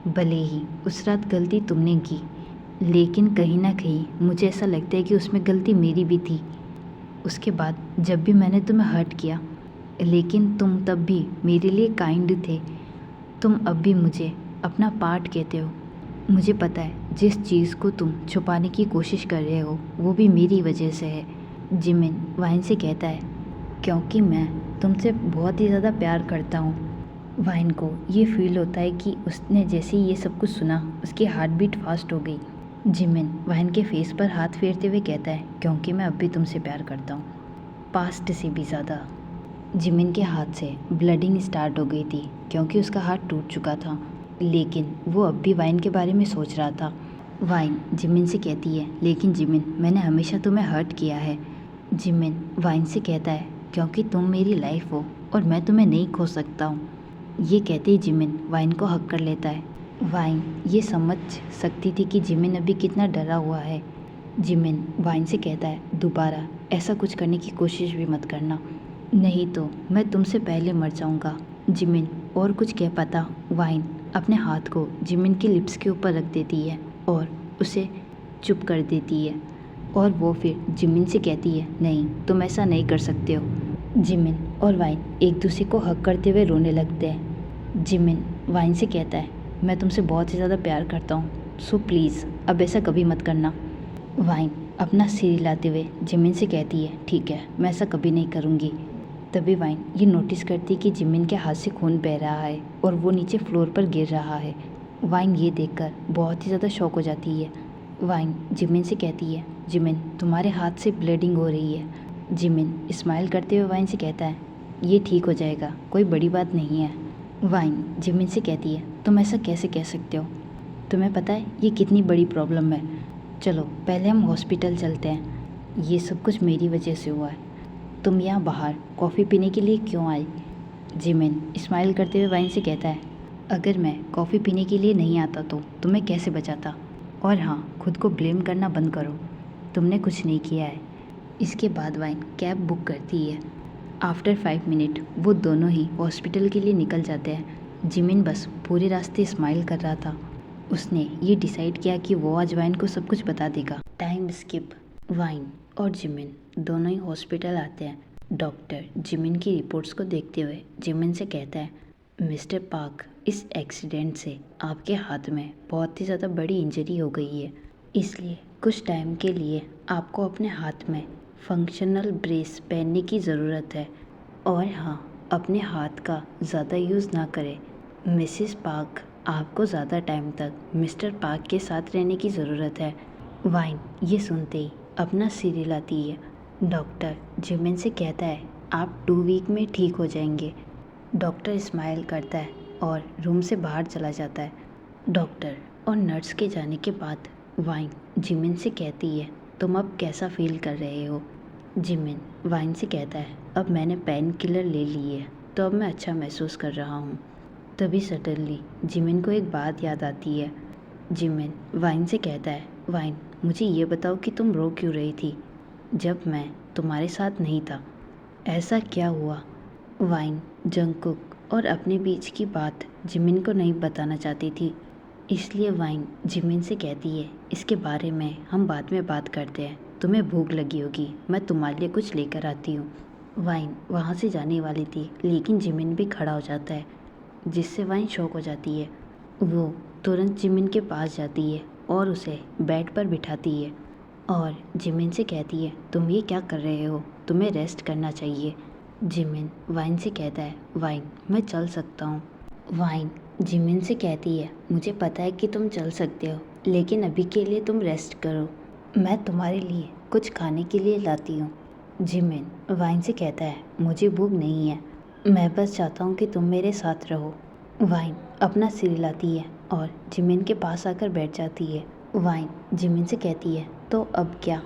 भले ही उस रात गलती तुमने की, लेकिन कहीं ना कहीं मुझे ऐसा लगता है कि उसमें गलती मेरी भी थी। उसके बाद जब भी मैंने तुम्हें हर्ट किया, लेकिन तुम तब भी मेरे लिए काइंड थे। तुम अब भी मुझे अपना पार्ट कहते हो। मुझे पता है जिस चीज़ को तुम छुपाने की कोशिश कर रहे हो वो भी मेरी वजह से है। जिमिन वाइन से कहता है, क्योंकि मैं तुमसे बहुत ही ज़्यादा प्यार करता हूँ। वाइन को ये फील होता है कि उसने जैसे ही ये सब कुछ सुना उसकी हार्ट बीट फास्ट हो गई। जिमिन वाइन के फेस पर हाथ फेरते हुए कहता है, क्योंकि मैं अब भी तुमसे प्यार करता हूँ, पास्ट से भी ज़्यादा। जिमिन के हाथ से ब्लडिंग स्टार्ट हो गई थी क्योंकि उसका हाथ टूट चुका था, लेकिन वो अब भी वाइन के बारे में सोच रहा था। वाइन जिमिन से कहती है, लेकिन जिमिन मैंने हमेशा तुम्हें हर्ट किया है। जिमिन वाइन से कहता है, क्योंकि तुम मेरी लाइफ हो और मैं तुम्हें नहीं खो सकता हूँ। ये कहते ही जिमिन वाइन को हक कर लेता है। वाइन ये समझ सकती थी कि जिमिन अभी कितना डरा हुआ है। जिमिन वाइन से कहता है, दोबारा ऐसा कुछ करने की कोशिश भी मत करना, नहीं तो मैं तुमसे पहले मर जाऊंगा। जिमिन और कुछ कह पाता, वाइन अपने हाथ को जिमिन की लिप्स के ऊपर रख देती है और उसे चुप कर देती है। और वो फिर जिमिन से कहती है, नहीं तुम ऐसा नहीं कर सकते हो। जिमिन और वाइन एक दूसरे को हक करते हुए रोने लगते हैं। जिमिन वाइन से कहता है, मैं तुमसे बहुत ही ज़्यादा प्यार करता हूँ, सो प्लीज़ अब ऐसा कभी मत करना। वाइन अपना सिर हिलाते हुए जिमिन से कहती है, ठीक है मैं ऐसा कभी नहीं करूँगी। तभी वाइन ये नोटिस करती कि जिमिन के हाथ से खून बह रहा है और वो नीचे फ्लोर पर गिर रहा है। वाइन ये देखकर बहुत ही ज़्यादा शॉक हो जाती है। वाइन जिमिन से कहती है, जिमिन तुम्हारे हाथ से ब्लीडिंग हो रही है। जिमिन स्माइल करते हुए वाइन से कहता है, ये ठीक हो जाएगा, कोई बड़ी बात नहीं है। वाइन जिमिन से कहती है, तुम ऐसा कैसे कह सकते हो? तुम्हें पता है ये कितनी बड़ी प्रॉब्लम है। चलो पहले हम हॉस्पिटल चलते हैं, ये सब कुछ मेरी वजह से हुआ है। तुम यहाँ बाहर कॉफ़ी पीने के लिए क्यों आई? जिमिन स्माइल करते हुए वाइन से कहता है, अगर मैं कॉफ़ी पीने के लिए नहीं आता तो तुम्हें कैसे बचाता? और हाँ, खुद को ब्लेम करना बंद करो, तुमने कुछ नहीं किया है। इसके बाद वाइन कैब बुक करती है। आफ्टर 5 मिनट वो दोनों ही हॉस्पिटल के लिए निकल जाते हैं। जिमिन बस पूरे रास्ते स्माइल कर रहा था। उसने ये डिसाइड किया कि वो आज वाइन को सब कुछ बता देगा। Time skip. वाइन और जिमिन दोनों ही हॉस्पिटल आते हैं। डॉक्टर जिमिन की रिपोर्ट्स को देखते हुए जिमिन से कहता है, मिस्टर पार्क, इस एक्सीडेंट से आपके हाथ में बहुत ही ज़्यादा बड़ी इंजरी हो गई है, इसलिए कुछ टाइम के लिए आपको अपने हाथ में फंक्शनल ब्रेस पहनने की ज़रूरत है। और हाँ, अपने हाथ का ज़्यादा यूज़ ना करें। मिसिस पार्क, आपको ज़्यादा टाइम तक मिस्टर पार्क के साथ रहने की ज़रूरत है। वाइन ये सुनते ही अपना सिर हिलाती है। डॉक्टर जिमिन से कहता है, आप 2 वीक में ठीक हो जाएंगे। डॉक्टर स्माइल करता है और रूम से बाहर चला जाता है। डॉक्टर और नर्स के जाने के बाद वाइन जिमिन से कहती है, तुम अब कैसा फील कर रहे हो? जिमिन वाइन से कहता है, अब मैंने पेन किलर ले ली है तो अब मैं अच्छा महसूस कर रहा हूँ। तभी सडनली जिमिन को एक बात याद आती है। जिमिन वाइन से कहता है, वाइन मुझे ये बताओ कि तुम रो क्यों रही थी जब मैं तुम्हारे साथ नहीं था? ऐसा क्या हुआ? वाइन जंगकुक और अपने बीच की बात जिमिन को नहीं बताना चाहती थी, इसलिए वाइन जिमिन से कहती है, इसके बारे में हम बाद में बात करते हैं। तुम्हें भूख लगी होगी, मैं तुम्हारे लिए कुछ लेकर आती हूँ। वाइन वहाँ से जाने वाली थी, लेकिन जिमिन भी खड़ा हो जाता है, जिससे वाइन शॉक हो जाती है। वो तुरंत जिमिन के पास जाती है और उसे बेड पर बिठाती है और जिमिन से कहती है, तुम ये क्या कर रहे हो? तुम्हें रेस्ट करना चाहिए। जिमिन वाइन से कहता है, वाइन मैं चल सकता हूँ। वाइन जिमिन से कहती है, मुझे पता है कि तुम चल सकते हो, लेकिन अभी के लिए तुम रेस्ट करो, मैं तुम्हारे लिए कुछ खाने के लिए लाती हूँ। जिमिन वाइन से कहता है, मुझे भूख नहीं है, मैं बस चाहता हूँ कि तुम मेरे साथ रहो। वाइन अपना सिर हिलाती है और जिमिन के पास आकर बैठ जाती है। वाइन जिमिन से कहती है, तो अब क्या?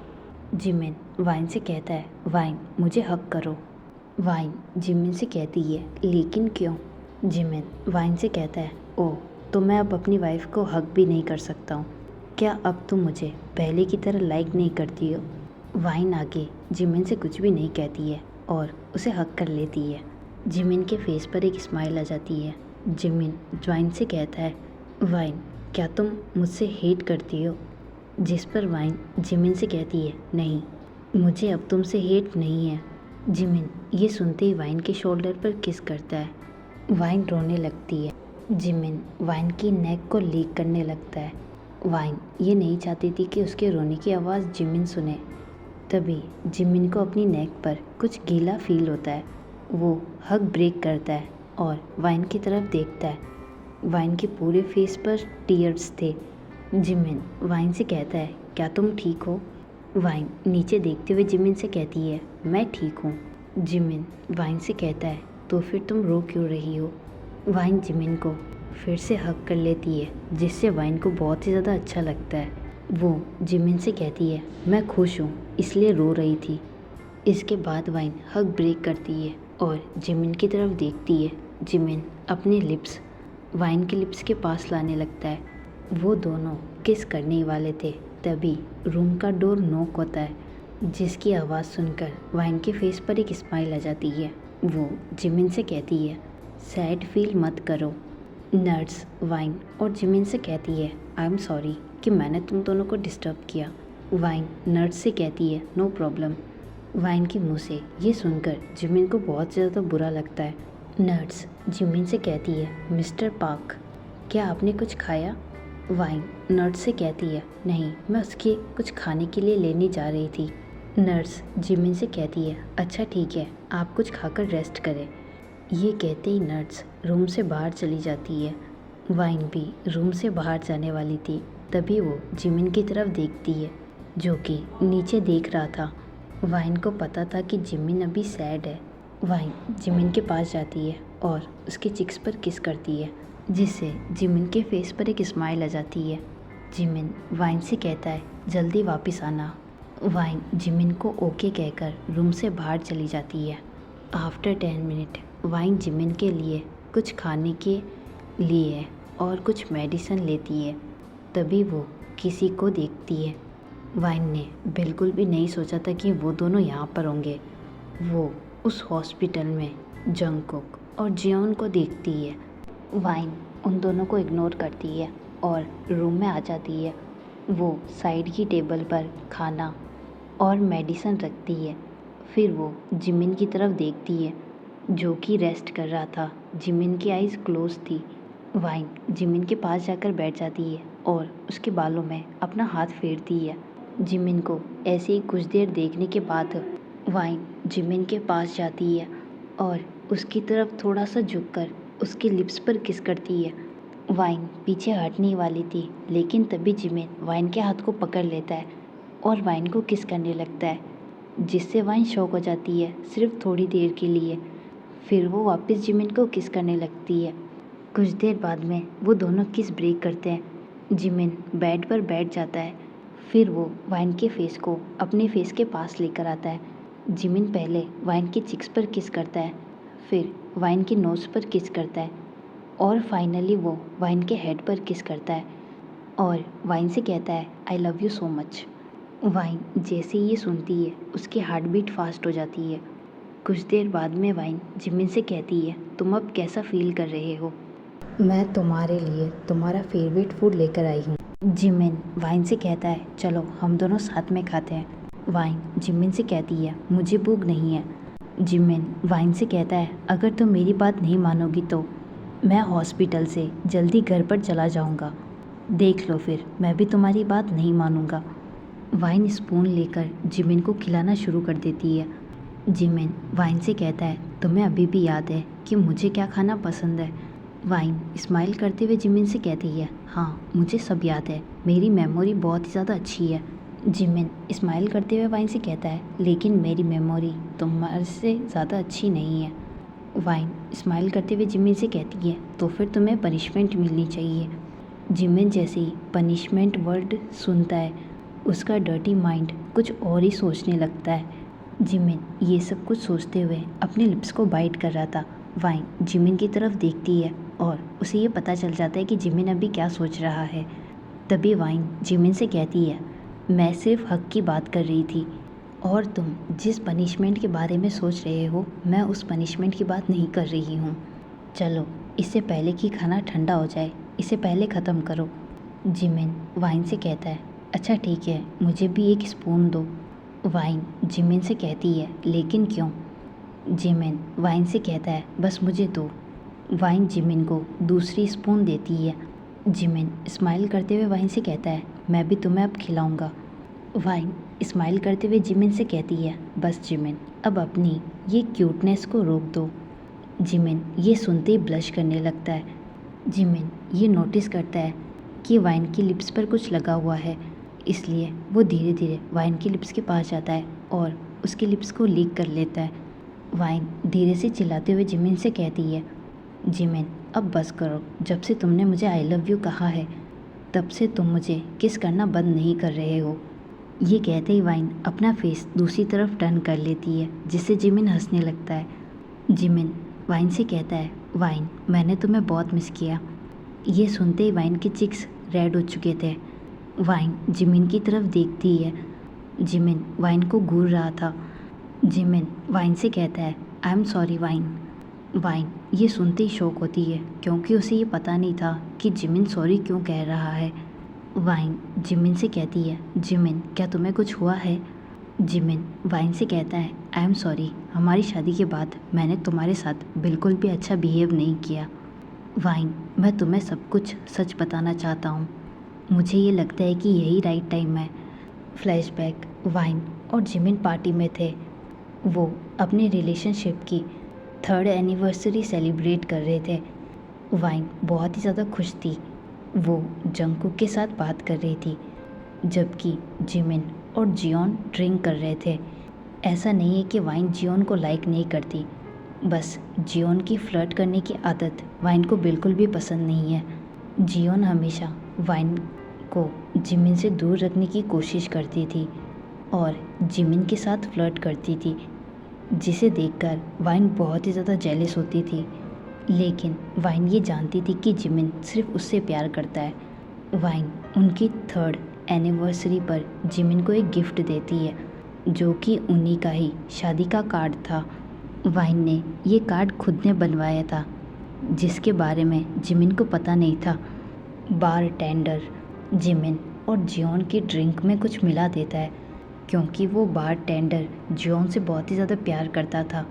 जिमिन वाइन से कहता है, वाइन मुझे हक करो। वाइन जिमिन से कहती है, लेकिन क्यों? जिमिन वाइन से कहता है, ओह तो मैं अब अपनी वाइफ को हक भी नहीं कर सकता हूँ। क्या अब तुम मुझे पहले की तरह लाइक नहीं करती हो? वाइन आगे जिमिन से कुछ भी नहीं कहती है और उसे हक कर लेती है। जिमिन के फेस पर एक स्माइल आ जाती है। जिमिन वाइन से कहता है, वाइन क्या तुम मुझसे हेट करती हो? जिस पर वाइन जिमिन से कहती है, नहीं, मुझे अब तुमसे हेट नहीं है। जिमिन ये सुनते ही वाइन के शोल्डर पर किस करता है। वाइन रोने लगती है। जिमिन वाइन की नेक को लीक करने लगता है। वाइन ये नहीं चाहती थी कि उसके रोने की आवाज़ जिमिन सुने। तभी जिमिन को अपनी नेक पर कुछ गीला फील होता है। वो हग ब्रेक करता है और वाइन की तरफ देखता है। वाइन के पूरे फेस पर टीयर्स थे। जिमिन वाइन से कहता है, क्या तुम ठीक हो? वाइन नीचे देखते हुए जिमिन से कहती है, मैं ठीक हूँ। जिमिन वाइन से कहता है, तो फिर तुम रो क्यों रही हो? वाइन जिमिन को फिर से हग कर लेती है, जिससे वाइन को बहुत ही ज़्यादा अच्छा लगता है। वो जिमिन से कहती है, मैं खुश हूँ इसलिए रो रही थी। इसके बाद वाइन हग ब्रेक करती है और जिमिन की तरफ देखती है। जिमिन अपने लिप्स वाइन के लिप्स के पास लाने लगता है। वो दोनों किस करने ही वाले थे, तभी रूम का डोर नॉक होता है, जिसकी आवाज़ सुनकर वाइन के फेस पर एक स्माइल आ जाती है। वो जिमिन से कहती है, सैड फील मत करो। नर्स वाइन और जिमिन से कहती है, आई एम सॉरी कि मैंने तुम दोनों को डिस्टर्ब किया। वाइन नर्स से कहती है, नो प्रॉब्लम। वाइन के मुंह से ये सुनकर जिमिन को बहुत ज़्यादा बुरा लगता है। नर्स जिमिन से कहती है, मिस्टर पार्क क्या आपने कुछ खाया? वाइन नर्स से कहती है, नहीं, मैं उसके कुछ खाने के लिए लेने जा रही थी। नर्स जिमिन से कहती है, अच्छा ठीक है, आप कुछ खाकर रेस्ट करें। ये कहते ही नर्स रूम से बाहर चली जाती है। वाइन भी रूम से बाहर जाने वाली थी, तभी वो जिमिन की तरफ देखती है, जो कि नीचे देख रहा था। वाइन को पता था कि जिमिन अभी सैड है। वाइन जिमिन के पास जाती है और उसके चिक्स पर किस करती है, जिससे जिमिन के फेस पर एक स्माइल आ जाती है। जिमिन वाइन से कहता है, जल्दी वापस आना। वाइन जिमिन को ओके कहकर रूम से बाहर चली जाती है। आफ्टर 10 मिनट वाइन जिमिन के लिए कुछ खाने के लिए और कुछ मेडिसिन लेती है। तभी वो किसी को देखती है। वाइन ने बिल्कुल भी नहीं सोचा था कि वो दोनों यहाँ पर होंगे। वो उस हॉस्पिटल में जंगकुक और जियोन को देखती है। वाइन उन दोनों को इग्नोर करती है और रूम में आ जाती है। वो साइड की टेबल पर खाना और मेडिसिन रखती है। फिर वो जिमिन की तरफ देखती है जो कि रेस्ट कर रहा था। जिमिन की आइज़ क्लोज थी। वाइन जिमिन के पास जाकर बैठ जाती है और उसके बालों में अपना हाथ फेरती है। जिमिन को ऐसे ही कुछ देर देखने के बाद वाइन जिमिन के पास जाती है और उसकी तरफ थोड़ा सा झुककर उसके लिप्स पर किस करती है। वाइन पीछे हटने वाली थी लेकिन तभी जिमिन वाइन के हाथ को पकड़ लेता है और वाइन को किस करने लगता है, जिससे वाइन शॉक हो जाती है सिर्फ थोड़ी देर के लिए। फिर वो वापस जिमिन को किस करने लगती है। कुछ देर बाद में वो दोनों किस ब्रेक करते हैं। जिमिन बेड पर बैठ जाता है। फिर वो वाइन के फेस को अपने फेस के पास लेकर आता है। जिमिन पहले वाइन के चिक्स पर किस करता है, फिर वाइन के नोज़ पर किस करता है और फाइनली वो वाइन के हेड पर किस करता है और वाइन से कहता है I love you so much. Wine जैसे ही ये सुनती है उसकी हार्ट बीट फास्ट हो जाती है। कुछ देर बाद में वाइन जिमिन से कहती है तुम अब कैसा फील कर रहे हो। मैं तुम्हारे लिए तुम्हारा फेवरेट फूड लेकर आई हूँ। जिमिन वाइन से कहता है चलो हम दोनों साथ में खाते हैं। वाइन जिमिन से कहती है मुझे भूख नहीं है। जिमिन वाइन से कहता है अगर तुम मेरी बात नहीं मानोगी तो मैं हॉस्पिटल से जल्दी घर पर चला जाऊँगा। देख लो फिर मैं भी तुम्हारी बात नहीं मानूँगा। वाइन स्पून लेकर जिमिन को खिलाना शुरू कर देती है। जिमिन वाइन से कहता है तुम्हें अभी भी याद है कि मुझे क्या खाना पसंद है। वाइन स्माइल करते हुए जिमिन से कहती है हाँ मुझे सब याद है, मेरी मेमोरी बहुत ही ज़्यादा अच्छी है। जिमिन स्माइल करते हुए वाइन से कहता है लेकिन मेरी मेमोरी तुम्हारे से ज़्यादा अच्छी नहीं है। वाइन स्माइल करते हुए जिमिन से कहती है तो फिर तुम्हें पनिशमेंट मिलनी चाहिए। जिमिन जैसे ही पनिशमेंट वर्ड सुनता है उसका डर्टी माइंड कुछ और ही सोचने लगता है। जिमिन ये सब कुछ सोचते हुए अपने लिप्स को बाइट कर रहा था। वाइन जिमिन की तरफ देखती है और उसे ये पता चल जाता है कि जिमिन अभी क्या सोच रहा है। तभी वाइन जिमिन से कहती है मैं सिर्फ हक की बात कर रही थी और तुम जिस पनिशमेंट के बारे में सोच रहे हो मैं उस पनिशमेंट की बात नहीं कर रही हूँ। चलो इससे पहले कि खाना ठंडा हो जाए इसे पहले ख़त्म करो। जिमिन वाइन से कहता है अच्छा ठीक है मुझे भी एक स्पून दो। वाइन जिमिन से कहती है लेकिन क्यों। जिमिन वाइन से कहता है बस मुझे दो। वाइन जिमिन को दूसरी स्पून देती है। जिमिन स्माइल करते हुए वाइन से कहता है मैं भी तुम्हें अब खिलाऊंगा। वाइन स्माइल करते हुए जिमिन से कहती है बस जिमिन अब अपनी ये क्यूटनेस को रोक दो। जिमिन ये सुनते ही ब्लश करने लगता है। जिमिन ये नोटिस करता है कि वाइन की लिप्स पर कुछ लगा हुआ है, इसलिए वो धीरे धीरे वाइन की लिप्स के पास जाता है और उसके लिप्स को लीक कर लेता है। वाइन धीरे से चिल्लाते हुए जिमिन से कहती है जिमिन अब बस करो, जब से तुमने मुझे आई लव यू कहा है तब से तुम मुझे किस करना बंद नहीं कर रहे हो। ये कहते ही वाइन अपना फेस दूसरी तरफ टर्न कर लेती है जिससे जिमिन हंसने लगता है। जिमिन वाइन से कहता है वाइन मैंने तुम्हें बहुत मिस किया। ये सुनते ही वाइन के चिक्स रेड हो चुके थे। वाइन जिमिन की तरफ देखती है। जिमिन वाइन को घूर रहा था। जिमिन वाइन से कहता है I am sorry wine. Wine ये सुनते ही शॉक होती है क्योंकि उसे ये पता नहीं था कि जिमिन सॉरी क्यों कह रहा है। वाइन जिमिन से कहती है जिमिन क्या तुम्हें कुछ हुआ है। जिमिन वाइन से कहता है आई एम सॉरी, हमारी शादी के बाद मैंने तुम्हारे साथ बिल्कुल भी अच्छा बिहेव नहीं किया। वाइन मैं तुम्हें सब कुछ सच बताना चाहता हूँ, मुझे ये लगता है कि यही राइट टाइम है। फ्लैशबैक वाइन और जिमिन पार्टी में थे। वो अपने रिलेशनशिप की 3rd एनिवर्सरी सेलिब्रेट कर रहे थे। वाइन बहुत ही ज़्यादा खुश थी। वो जंगकुक के साथ बात कर रही थी जबकि जिमिन और जियोन ड्रिंक कर रहे थे। ऐसा नहीं है कि वाइन जियोन को लाइक नहीं करती, बस जियोन की फ्लर्ट करने की आदत वाइन को बिल्कुल भी पसंद नहीं है। जियोन हमेशा वाइन को जिमिन से दूर रखने की कोशिश करती थी और जिमिन के साथ फ्लर्ट करती थी, जिसे देखकर वाइन बहुत ही ज़्यादा जेलस होती थी। लेकिन वाइन ये जानती थी कि जिमिन सिर्फ उससे प्यार करता है। वाइन उनकी 3rd एनिवर्सरी पर जिमिन को एक गिफ्ट देती है जो कि उन्हीं का ही शादी का कार्ड था। वाइन ने ये कार्ड खुद ने बनवाया था, जिसके बारे में जिमिन को पता नहीं था। बारटेंडर जिमिन और जियोन की ड्रिंक में कुछ मिला देता है, क्योंकि वो बारटेंडर जियोन से बहुत ही ज़्यादा प्यार करता था,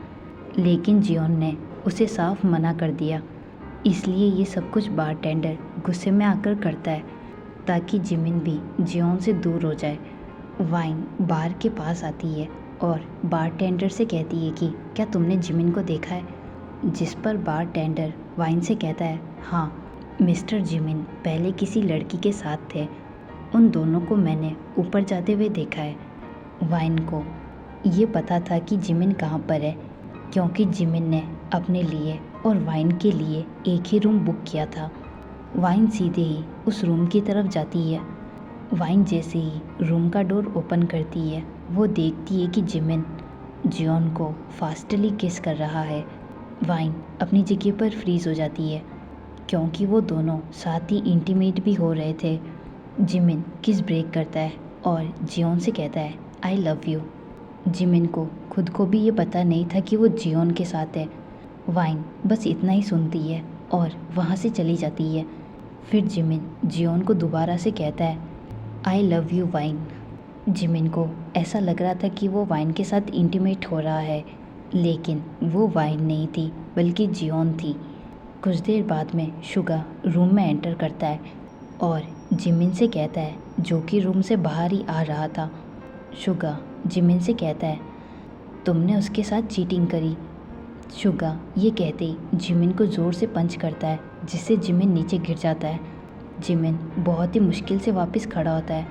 लेकिन जियोन ने उसे साफ मना कर दिया। इसलिए ये सब कुछ बारटेंडर गुस्से में आकर करता है, ताकि जिमिन भी जियोन से दूर हो जाए। वाइन बार के पास आती है और बारटेंडर से कहती है कि क्या तुमने जिमिन को देखा है, जिस पर बारटेंडर वाइन से कहता है, हाँ मिस्टर जिमिन पहले किसी लड़की के साथ थे, उन दोनों को मैंने ऊपर जाते हुए देखा है। वाइन को ये पता था कि जिमिन कहाँ पर है, क्योंकि जिमिन ने अपने लिए और वाइन के लिए एक ही रूम बुक किया था। वाइन सीधे ही उस रूम की तरफ जाती है। वाइन जैसे ही रूम का डोर ओपन करती है, वो देखती है कि जिमिन जियोन को फास्टली किस कर रहा है। वाइन अपनी जगह पर फ्रीज हो जाती है, क्योंकि वो दोनों साथ ही इंटीमेट भी हो रहे थे। जिमिन किस ब्रेक करता है और जियोन से कहता है, आई लव यू। जिमिन को खुद को भी ये पता नहीं था कि वो जियोन के साथ है। वाइन बस इतना ही सुनती है और वहाँ से चली जाती है। फिर जिमिन जियोन को दोबारा से कहता है, I love you wine. Jimin को ऐसा लग रहा था कि वो वाइन के साथ इंटीमेट हो रहा है, लेकिन वो वाइन नहीं थी बल्कि जियोन थी। कुछ देर बाद में शुगा रूम में एंटर करता है और जिमिन से कहता है, जो कि रूम से बाहर ही आ रहा था। शुगा जिमिन से कहता है, तुमने उसके साथ चीटिंग करी। शुगा ये कहते ही जिमिन को ज़ोर से पंच करता है, जिससे जिमिन नीचे गिर जाता है। जिमिन बहुत ही मुश्किल से वापस खड़ा होता है,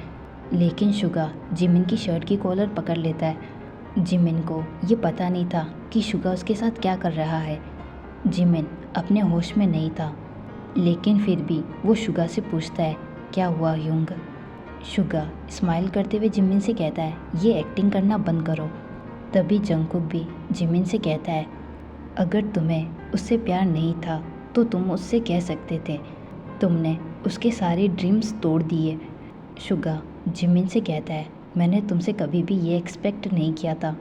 लेकिन शुगा जिमिन की शर्ट की कॉलर पकड़ लेता है। जिमिन को ये पता नहीं था कि शुगा उसके साथ क्या कर रहा है। जिमिन अपने होश में नहीं था, लेकिन फिर भी वो शुगा से पूछता है, क्या हुआ ह्यूंग। शुगा स्माइल करते हुए जिमिन से कहता है, ये एक्टिंग करना बंद करो। तभी जंगकुक भी जिमिन से कहता है, अगर तुम्हें उससे प्यार नहीं था तो तुम उससे कह सकते थे, तुमने उसके सारे ड्रीम्स तोड़ दिए। शुगा जिमिन से कहता है, मैंने तुमसे कभी भी ये एक्सपेक्ट नहीं किया था।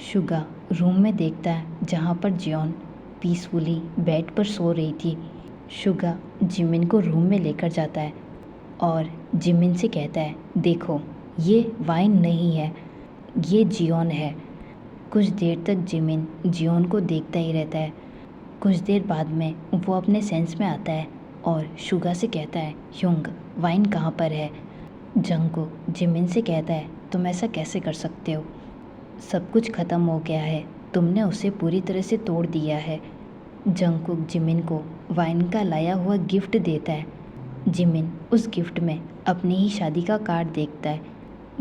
शुगा रूम में देखता है जहाँ पर जियोन पीसफुली बेड पर सो रही थी। शुगा जिमिन को रूम में लेकर जाता है और जिमिन से कहता है, देखो ये वाइन नहीं है, ये जियोन है। कुछ देर तक जिमिन जियोन को देखता ही रहता है। कुछ देर बाद में वो अपने सेंस में आता है और शुगा से कहता है, ह्यूंग वाइन कहाँ पर है। जंगकुक जिमिन से कहता है, तुम ऐसा कैसे कर सकते हो, सब कुछ ख़त्म हो गया है, तुमने उसे पूरी तरह से तोड़ दिया है। जंगकुक जिमिन को वाइन का लाया हुआ गिफ्ट देता है। जिमिन उस गिफ्ट में अपनी ही शादी का कार्ड देखता है,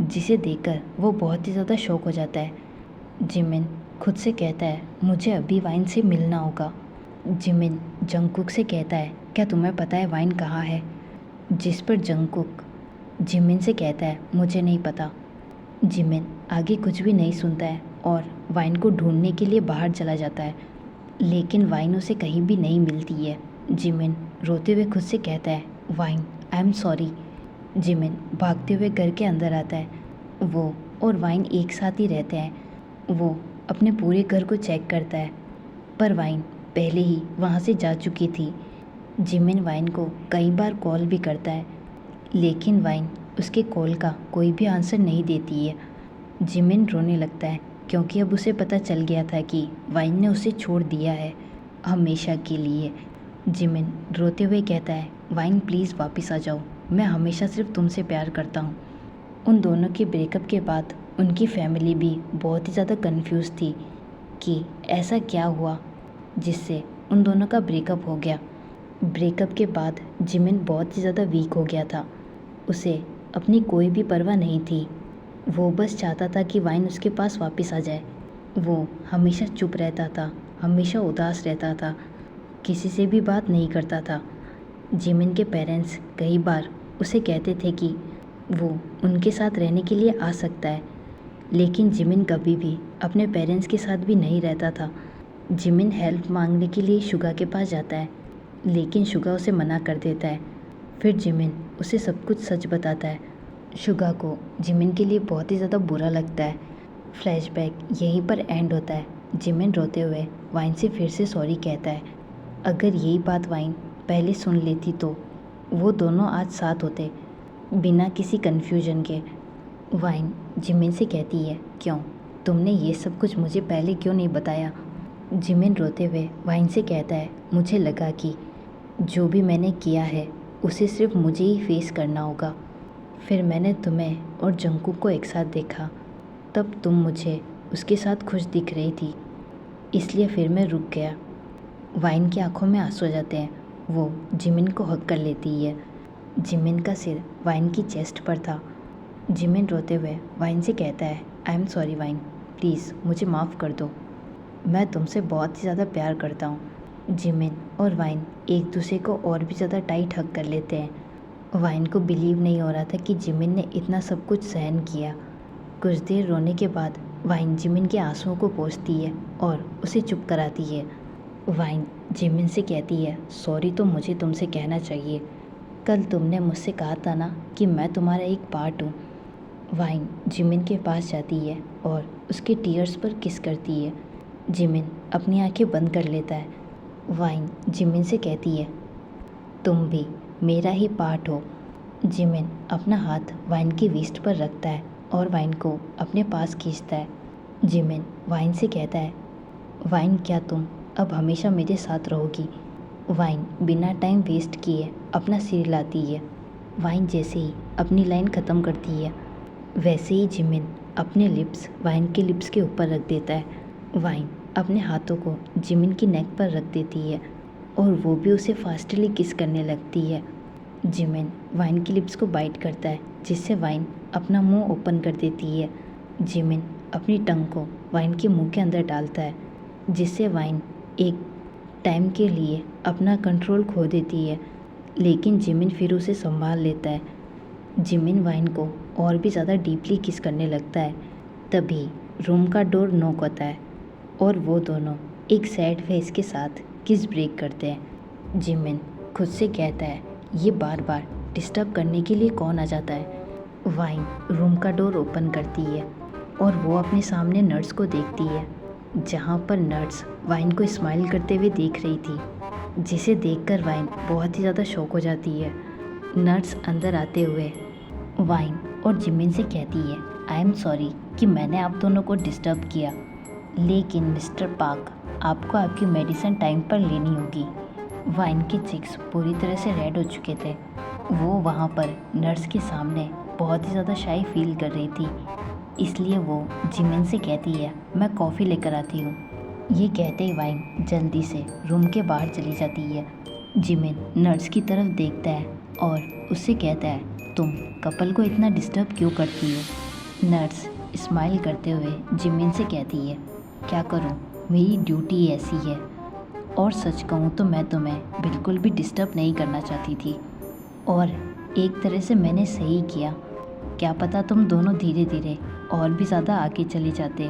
जिसे देखकर वो बहुत ही ज़्यादा शॉक हो जाता है। जिमिन खुद से कहता है, मुझे अभी वाइन से मिलना होगा। जिमिन जंगकुक से कहता है, क्या तुम्हें पता है वाइन कहाँ है, जिस पर जंगकुक जिमिन से कहता है, मुझे नहीं पता। जिमिन आगे कुछ भी नहीं सुनता है और वाइन को ढूंढने के लिए बाहर चला जाता है, लेकिन वाइन उसे कहीं भी नहीं मिलती है। जिमिन रोते हुए खुद से कहता है, wine I am sorry. Jimin भागते हुए घर के अंदर आता है। वो और वाइन एक साथ ही रहते हैं। वो अपने पूरे घर को चेक करता है, पर वाइन पहले ही वहाँ से जा चुकी थी। जिमिन वाइन को कई बार कॉल भी करता है, लेकिन वाइन उसके कॉल का कोई भी आंसर नहीं देती है। जिमिन रोने लगता है, क्योंकि अब उसे पता चल गया था कि वाइन ने उसे छोड़ दिया है हमेशा के लिए। जिमिन रोते हुए कहता है, वाइन प्लीज़ वापस आ जाओ, मैं हमेशा सिर्फ तुमसे प्यार करता हूँ। उन दोनों के ब्रेकअप के बाद उनकी फैमिली भी बहुत ही ज़्यादा कंफ्यूज थी कि ऐसा क्या हुआ जिससे उन दोनों का ब्रेकअप हो गया। ब्रेकअप के बाद जिमिन बहुत ही ज़्यादा वीक हो गया था। उसे अपनी कोई भी परवाह नहीं थी। वो बस चाहता था कि वाइन उसके पास वापस आ जाए। वो हमेशा चुप रहता था, हमेशा उदास रहता था, किसी से भी बात नहीं करता था। जिमिन के पेरेंट्स कई बार उसे कहते थे कि वो उनके साथ रहने के लिए आ सकता है, लेकिन जिमिन कभी भी अपने पेरेंट्स के साथ भी नहीं रहता था। जिमिन हेल्प मांगने के लिए शुगा के पास जाता है, लेकिन शुगा उसे मना कर देता है। फिर जिमिन उसे सब कुछ सच बताता है। शुगा को जिमिन के लिए बहुत ही ज़्यादा बुरा लगता है। फ्लैशबैक यहीं पर एंड होता है। जिमिन रोते हुए वाइन से फिर से सॉरी कहता है। अगर यही बात वाइन पहले सुन लेती तो वो दोनों आज साथ होते, बिना किसी कन्फ्यूजन के। वाइन जिमिन से कहती है, क्यों तुमने ये सब कुछ मुझे पहले क्यों नहीं बताया? जिमिन रोते हुए वाइन से कहता है, मुझे लगा कि जो भी मैंने किया है उसे सिर्फ मुझे ही फेस करना होगा। फिर मैंने तुम्हें और जंकुक को एक साथ देखा, तब तुम मुझे उसके साथ खुश दिख रही थी, इसलिए फिर मैं रुक गया। वाइन की आंखों में आंसू आ जाते हैं। वो जिमिन को हग कर लेती है। जिमिन का सिर वाइन की चेस्ट पर था। जिमिन रोते हुए वाइन से कहता है, I am sorry wine, please मुझे माफ़ कर दो, मैं तुमसे बहुत ही ज़्यादा प्यार करता हूँ। जिमिन और वाइन एक दूसरे को और भी ज़्यादा टाइट हग कर लेते हैं। वाइन को बिलीव नहीं हो रहा था कि जिमिन ने इतना सब कुछ सहन किया। कुछ देर रोने के बाद वाइन जिमिन के आंसुओं को पोंछती है और उसे चुप कराती है। वाइन जिमिन से कहती है, सॉरी तो मुझे तुमसे कहना चाहिए, कल तुमने मुझसे कहा था ना कि मैं तुम्हारा एक पार्ट हूँ। वाइन जिमिन के पास जाती है और उसके टीयर्स पर किस करती है। जिमिन अपनी आंखें बंद कर लेता है। वाइन जिमिन से कहती है, तुम भी मेरा ही पार्ट हो। जिमिन अपना हाथ वाइन की वेस्ट पर रखता है और वाइन को अपने पास खींचता है। जिमिन वाइन से कहता है, वाइन क्या तुम अब हमेशा मेरे साथ रहोगी? वाइन बिना टाइम वेस्ट किए अपना सिर हिलाती है। वाइन जैसे ही अपनी लाइन ख़त्म करती है, वैसे ही जिमिन अपने लिप्स वाइन के लिप्स के ऊपर रख देता है। वाइन अपने हाथों को जिमिन की नेक पर रख देती है और वो भी उसे फास्टली किस करने लगती है। जिमिन वाइन की लिप्स को बाइट करता है, जिससे वाइन अपना मुंह ओपन कर देती है। जिमिन अपनी टंग को वाइन के मुंह के अंदर डालता है, जिससे वाइन एक टाइम के लिए अपना कंट्रोल खो देती है, लेकिन जिमिन फिर उसे संभाल लेता है। जिमिन वाइन को और भी ज़्यादा डीपली किस करने लगता है। तभी रूम का डोर नॉक होता है और वो दोनों एक सैड फेस के साथ किस ब्रेक करते हैं। जिमिन खुद से कहता है, ये बार बार डिस्टर्ब करने के लिए कौन आ जाता है। वाइन रूम का डोर ओपन करती है और वो अपने सामने नर्स को देखती है, जहाँ पर नर्स वाइन को स्माइल करते हुए देख रही थी, जिसे देखकर वाइन बहुत ही ज़्यादा शॉक हो जाती है। नर्स अंदर आते हुए वाइन और जिमिन से कहती है, आई एम सॉरी कि मैंने आप दोनों को डिस्टर्ब किया, लेकिन मिस्टर पार्क आपको आपकी मेडिसिन टाइम पर लेनी होगी। वाइन के चिक्स पूरी तरह से रेड हो चुके थे। वो वहाँ पर नर्स के सामने बहुत ही ज़्यादा शाई फील कर रही थी, इसलिए वो जिमिन से कहती है, मैं कॉफ़ी लेकर आती हूँ। ये कहते ही वाइन जल्दी से रूम के बाहर चली जाती है। जिमिन नर्स की तरफ देखता है और उससे कहता है, तुम कपल को इतना डिस्टर्ब क्यों करती हो? नर्स स्माइल करते हुए जिमिन से कहती है, क्या करूं, मेरी ड्यूटी ऐसी है, और सच कहूं तो मैं तुम्हें बिल्कुल भी डिस्टर्ब नहीं करना चाहती थी, और एक तरह से मैंने सही किया। क्या पता तुम दोनों धीरे धीरे और भी ज़्यादा आगे चले जाते।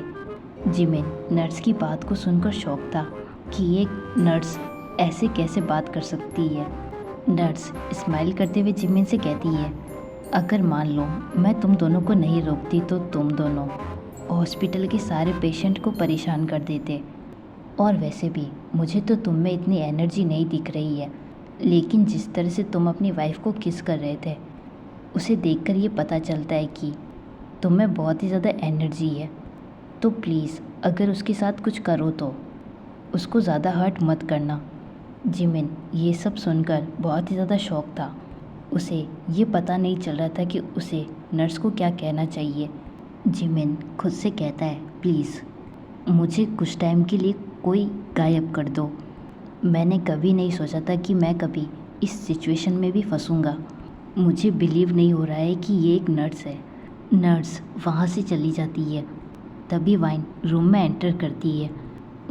जिमिन नर्स की बात को सुनकर शॉक था कि एक नर्स ऐसे कैसे बात कर सकती है। नर्स स्माइल करते हुए जिमिन से कहती है, अगर मान लो मैं तुम दोनों को नहीं रोकती तो तुम दोनों हॉस्पिटल के सारे पेशेंट को परेशान कर देते, और वैसे भी मुझे तो तुम में इतनी एनर्जी नहीं दिख रही है, लेकिन जिस तरह से तुम अपनी वाइफ को किस कर रहे थे, उसे देखकर ये पता चलता है कि तुम में बहुत ही ज़्यादा एनर्जी है। तो प्लीज़ अगर उसके साथ कुछ करो तो उसको ज़्यादा हर्ट मत करना। जिमिन ये सब सुनकर बहुत ही ज़्यादा शॉक था। उसे ये पता नहीं चल रहा था कि उसे नर्स को क्या कहना चाहिए। जिमिन खुद से कहता है, प्लीज़ मुझे कुछ टाइम के लिए कोई गायब कर दो। मैंने कभी नहीं सोचा था कि मैं कभी इस सिचुएशन में भी फंसूंगा। मुझे बिलीव नहीं हो रहा है कि ये एक नर्स है। नर्स वहाँ से चली जाती है। तभी वाइन रूम में एंटर करती है।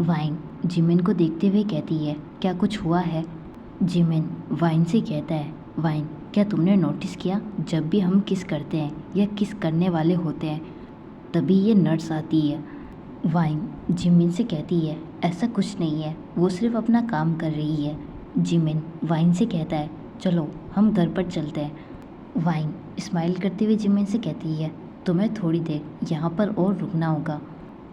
वाइन जिमिन को देखते हुए कहती है, क्या कुछ हुआ है? जिमिन वाइन से कहता है, वाइन क्या तुमने नोटिस किया, जब भी हम किस करते हैं या किस करने वाले होते हैं तभी ये नर्स आती है। वाइन जिमिन से कहती है, ऐसा कुछ नहीं है, वो सिर्फ अपना काम कर रही है। जिमिन वाइन से कहता है, चलो हम घर पर चलते हैं। वाइन स्माइल करते हुए जिमिन से कहती है, तुम्हें थोड़ी देर यहाँ पर और रुकना होगा।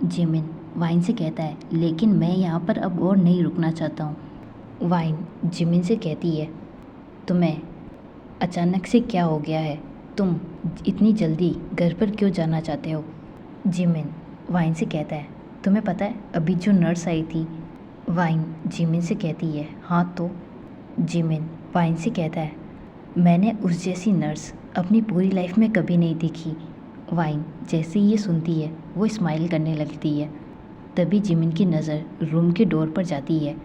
जिमिन वाइन से कहता है, लेकिन मैं यहाँ पर अब और नहीं रुकना चाहता हूँ। वाइन जिमिन से कहती है, तुम्हें अचानक से क्या हो गया है? तुम इतनी जल्दी घर पर क्यों जाना चाहते हो? जिमिन वाइन से कहता है, तुम्हें पता है अभी जो नर्स आई थी? वाइन जिमिन से कहती है, हाँ तो? जिमिन वाइन से कहता है, मैंने उस जैसी नर्स अपनी पूरी लाइफ में कभी नहीं देखी। वाइन जैसे ही ये सुनती है वो स्माइल करने लगती है। तभी जिमिन की नज़र रूम के डोर पर जाती है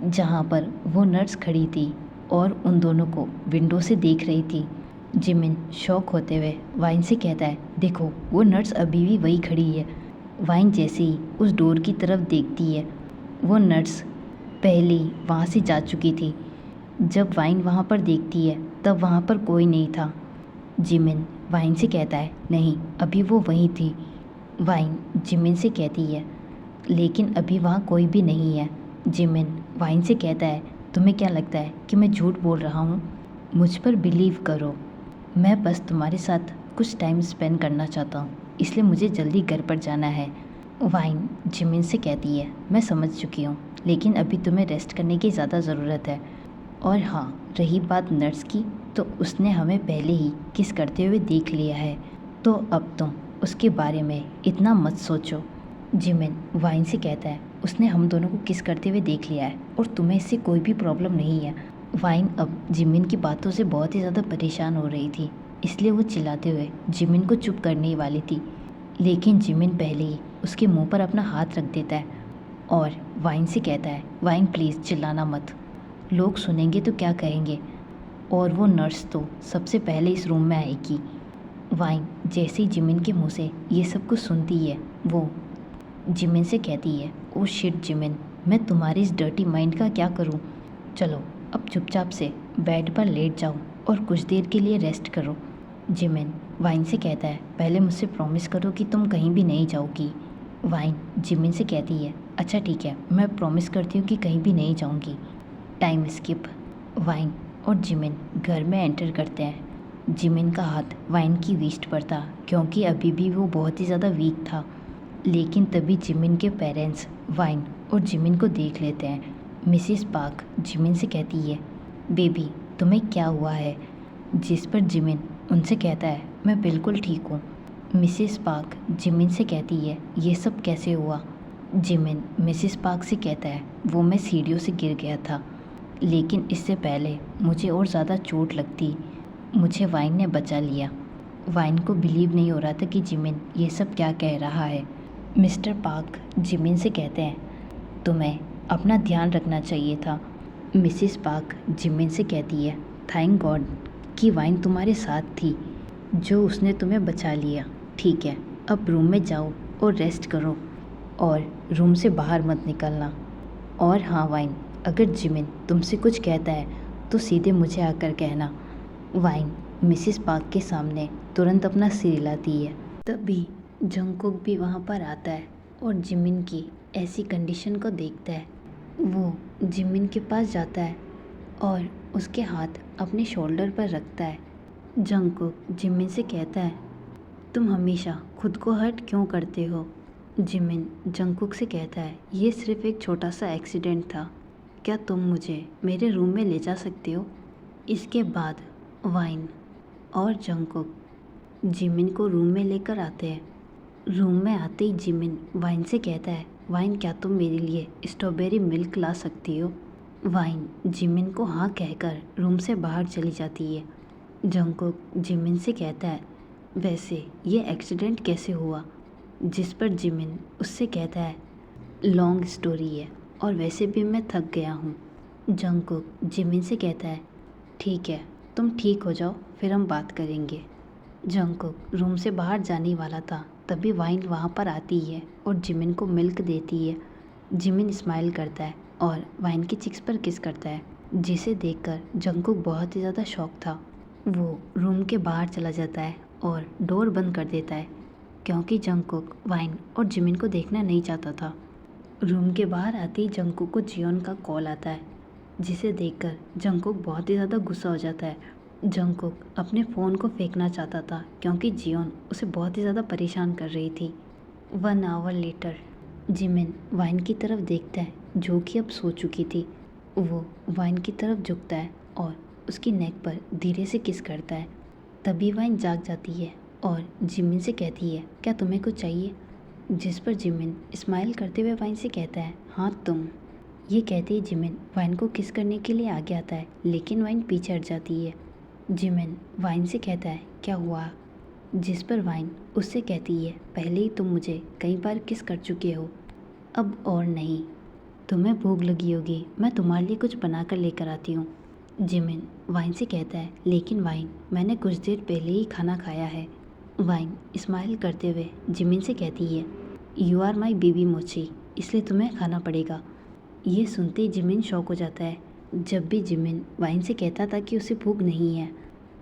जहाँ पर वो नर्स खड़ी थी और उन दोनों को विंडो से देख रही थी। जिमिन शॉक होते हुए वाइन से कहता है, देखो वो नर्स अभी भी वही खड़ी है। वाइन जैसे ही उस डोर की तरफ देखती है, वो नर्स पहले ही वहाँ से जा चुकी थी। जब वाइन वहाँ पर देखती है तब वहाँ पर कोई नहीं था। जिमिन वाइन से कहता है, नहीं अभी वो वहीं थी। वाइन जिमिन से कहती है, लेकिन अभी वहाँ कोई भी नहीं है। जिमिन वाइन से कहता है, तुम्हें क्या लगता है कि मैं झूठ बोल रहा हूँ? मुझ पर बिलीव करो, मैं बस तुम्हारे साथ कुछ टाइम स्पेंड करना चाहता हूँ, इसलिए मुझे जल्दी घर पर जाना है। वाइन जिमिन से कहती है, मैं समझ चुकी हूँ, लेकिन अभी तुम्हें रेस्ट करने की ज़्यादा ज़रूरत है। और हाँ, रही बात नर्स की, तो उसने हमें पहले ही किस करते हुए देख लिया है, तो अब तुम उसके बारे में इतना मत सोचो। जिमिन वाइन से कहता है, उसने हम दोनों को किस करते हुए देख लिया है और तुम्हें इससे कोई भी प्रॉब्लम नहीं है। वाइन अब जिमिन की बातों से बहुत ही ज़्यादा परेशान हो रही थी, इसलिए वो चिल्लाते हुए जिमिन को चुप करने वाली थी, लेकिन जिमिन पहले ही उसके मुंह पर अपना हाथ रख देता है और वाइन से कहता है, वाइन प्लीज़ चिल्लाना मत, लोग सुनेंगे तो क्या कहेंगे, और वो नर्स तो सबसे पहले इस रूम में आएगी। वाइन जैसे ही जिमिन के मुंह से ये सब कुछ सुनती है, वो जिमिन से कहती है, ओ शिट जिमिन, मैं तुम्हारी इस डर्टी माइंड का क्या करूं? चलो अब चुपचाप से बेड पर लेट जाओ और कुछ देर के लिए रेस्ट करो। जिमिन वाइन से कहता है, पहले मुझसे प्रॉमिस करो कि तुम कहीं भी नहीं जाओगी। वाइन जिमिन से कहती है, अच्छा ठीक है, मैं प्रॉमिस करती हूँ कि कहीं भी नहीं जाऊँगी। Time skip. वाइन और जिमिन घर में एंटर करते हैं। जिमिन का हाथ वाइन की वेस्ट पर था क्योंकि अभी भी वो बहुत ही ज़्यादा वीक था, लेकिन तभी जिमिन के पेरेंट्स वाइन और जिमिन को देख लेते हैं। मिसिस पार्क जिमिन से कहती है, बेबी तुम्हें क्या हुआ है? जिस पर जिमिन उनसे कहता है, मैं बिल्कुल ठीक हूँ। मिसिस पार्क जिमिन से कहती है, ये सब कैसे हुआ? जिमिन मिसिस पार्क से कहता है, वो मैं सीढ़ियों से गिर गया था, लेकिन इससे पहले मुझे और ज़्यादा चोट लगती, मुझे वाइन ने बचा लिया। वाइन को बिलीव नहीं हो रहा था कि जिमिन ये सब क्या कह रहा है। मिस्टर पार्क जिमिन से कहते हैं, तुम्हें अपना ध्यान रखना चाहिए था। मिसिस पार्क जिमिन से कहती है, थैंक गॉड कि वाइन तुम्हारे साथ थी, जो उसने तुम्हें बचा लिया। ठीक है, अब रूम में जाओ और रेस्ट करो और रूम से बाहर मत निकलना। और हाँ वाइन, अगर जिमिन तुमसे कुछ कहता है तो सीधे मुझे आकर कहना। वाइन मिसिस पार्क के सामने तुरंत अपना सिर हिलाती है। तभी जंगकुक भी वहाँ पर आता है और जिमिन की ऐसी कंडीशन को देखता है। वो जिमिन के पास जाता है और उसके हाथ अपने शोल्डर पर रखता है। जंगकुक जिमिन से कहता है, तुम हमेशा खुद को हर्ट क्यों करते हो? जिमिन जंगकुक से कहता है, ये सिर्फ एक छोटा सा एक्सीडेंट था, क्या तुम मुझे मेरे रूम में ले जा सकते हो? इसके बाद वाइन और जंगकुक जिमिन को रूम में लेकर आते हैं। रूम में आते ही जिमिन वाइन से कहता है, वाइन क्या तुम मेरे लिए स्ट्रॉबेरी मिल्क ला सकती हो? वाइन जिमिन को हाँ कहकर रूम से बाहर चली जाती है। जंगकुक जिमिन से कहता है, वैसे ये एक्सीडेंट कैसे हुआ? जिस पर जिमिन उससे कहता है, लॉन्ग स्टोरी है और वैसे भी मैं थक गया हूँ। जंगकुक जिमिन से कहता है, ठीक है, तुम ठीक हो जाओ फिर हम बात करेंगे। जंगकुक रूम से बाहर जाने वाला था, तभी वाइन वहाँ पर आती है और जिमिन को मिल्क देती है। जिमिन स्माइल करता है और वाइन की चिक्स पर किस करता है, जिसे देखकर जंगकुक बहुत ही ज़्यादा शॉक था। वो रूम के बाहर चला जाता है और डोर बंद कर देता है क्योंकि जंगकुक वाइन और जिमिन को देखना नहीं चाहता था। रूम के बाहर आते ही जंगकुक को जियोन का कॉल आता है, जिसे देखकर जंगकुक बहुत ही ज़्यादा गुस्सा हो जाता है। जंगकुक अपने फ़ोन को फेंकना चाहता था क्योंकि जियोन उसे बहुत ही ज़्यादा परेशान कर रही थी। 1 आवर लेटर। जिमिन वाइन की तरफ देखता है जो कि अब सो चुकी थी। वो वाइन की तरफ झुकता है और उसकी नेक पर धीरे से किस करता है। तभी वाइन जाग जाती है और जिमिन से कहती है, क्या तुम्हें कुछ चाहिए? जिस पर जिमिन स्माइल करते हुए वाइन से कहता है, हाँ तुम। ये कहते ही जिमिन वाइन को किस करने के लिए आगे आता है, लेकिन वाइन पीछे हट जाती है। जिमिन वाइन से कहता है, क्या हुआ? जिस पर वाइन उससे कहती है, पहले ही तुम मुझे कई बार किस कर चुके हो, अब और नहीं। तुम्हें भूख लगी होगी, मैं तुम्हारे लिए कुछ बना कर लेकर आती हूँ। जिमिन वाइन से कहता है, लेकिन वाइन मैंने कुछ देर पहले ही खाना खाया है। वाइन स्माइल करते हुए जिमिन से कहती है, यू आर माई बेबी मोची, इसलिए तुम्हें खाना पड़ेगा। ये सुनते ही जिमिन शॉक हो जाता है। जब भी जिमिन वाइन से कहता था कि उसे भूख नहीं है,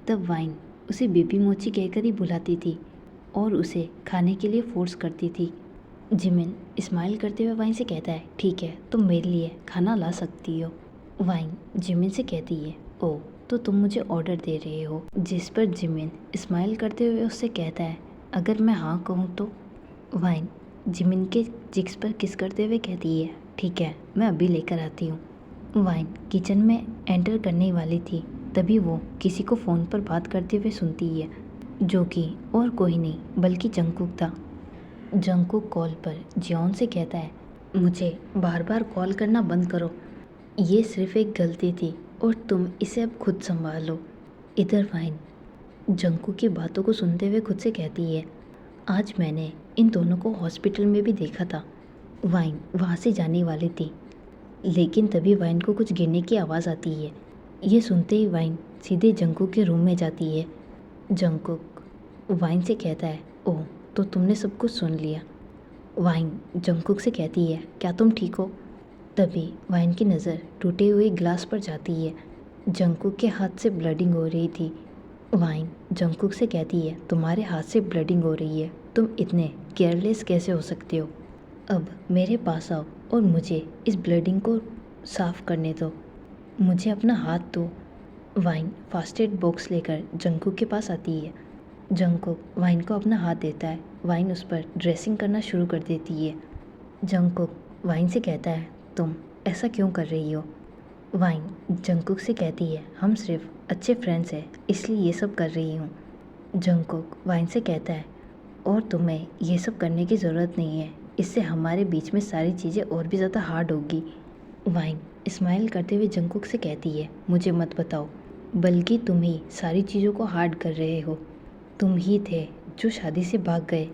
तब वाइन उसे बेबी मोची कहकर ही बुलाती थी और उसे खाने के लिए फोर्स करती थी। जिमिन स्माइल करते हुए वाइन से कहता है, ठीक है, तुम मेरे लिए खाना ला सकती हो। वाइन जिमिन से कहती है, ओह तो तुम मुझे ऑर्डर दे रहे हो। जिस पर जिमिन स्माइल करते हुए उससे कहता है, अगर मैं हाँ कहूँ तो? वाइन जिमिन के चिक्स पर किस करते हुए कहती है, ठीक है, मैं अभी लेकर आती हूँ। वाइन किचन में एंटर करने वाली थी, तभी वो किसी को फ़ोन पर बात करते हुए सुनती है, जो कि और कोई नहीं बल्कि जंगकुक था। जंगकुक कॉल पर जियोन से कहता है, मुझे बार बार कॉल करना बंद करो, ये सिर्फ एक गलती थी और तुम इसे अब खुद संभाल लो। इधर वाइन जंगकुक की बातों को सुनते हुए खुद से कहती है, आज मैंने इन दोनों को हॉस्पिटल में भी देखा था। वाइन वहाँ से जाने वाली थी, लेकिन तभी वाइन को कुछ गिरने की आवाज़ आती है। ये सुनते ही वाइन सीधे जंगकुक के रूम में जाती है। जंगकुक वाइन से कहता है, ओह तो तुमने सब कुछ सुन लिया। वाइन जंगकुक से कहती है, क्या तुम ठीक हो? तभी वाइन की नज़र टूटे हुए ग्लास पर जाती है। जंगकुक के हाथ से ब्लडिंग हो रही थी। वाइन जंगकुक से कहती है, तुम्हारे हाथ से ब्लडिंग हो रही है, तुम इतने केयरलेस कैसे हो सकते हो? अब मेरे पास आओ और मुझे इस ब्लडिंग को साफ़ करने दो, मुझे अपना हाथ दो। वाइन फास्ट एड बॉक्स लेकर जंगकुक के पास आती है। जंगकुक वाइन को अपना हाथ देता है। वाइन उस पर ड्रेसिंग करना शुरू कर देती है। जंगकुक वाइन से कहता है, तुम ऐसा क्यों कर रही हो? वाइन जंगकुक से कहती है, हम सिर्फ अच्छे फ्रेंड्स हैं, इसलिए ये सब कर रही हूँ। जंगकुक वाइन से कहता है, और तुम्हें ये सब करने की ज़रूरत नहीं है, इससे हमारे बीच में सारी चीज़ें और भी ज़्यादा हार्ड होगी। वाइन स्माइल करते हुए जंगकुक से कहती है, मुझे मत बताओ, बल्कि तुम ही सारी चीज़ों को हार्ड कर रहे हो, तुम ही थे जो शादी से भाग गए।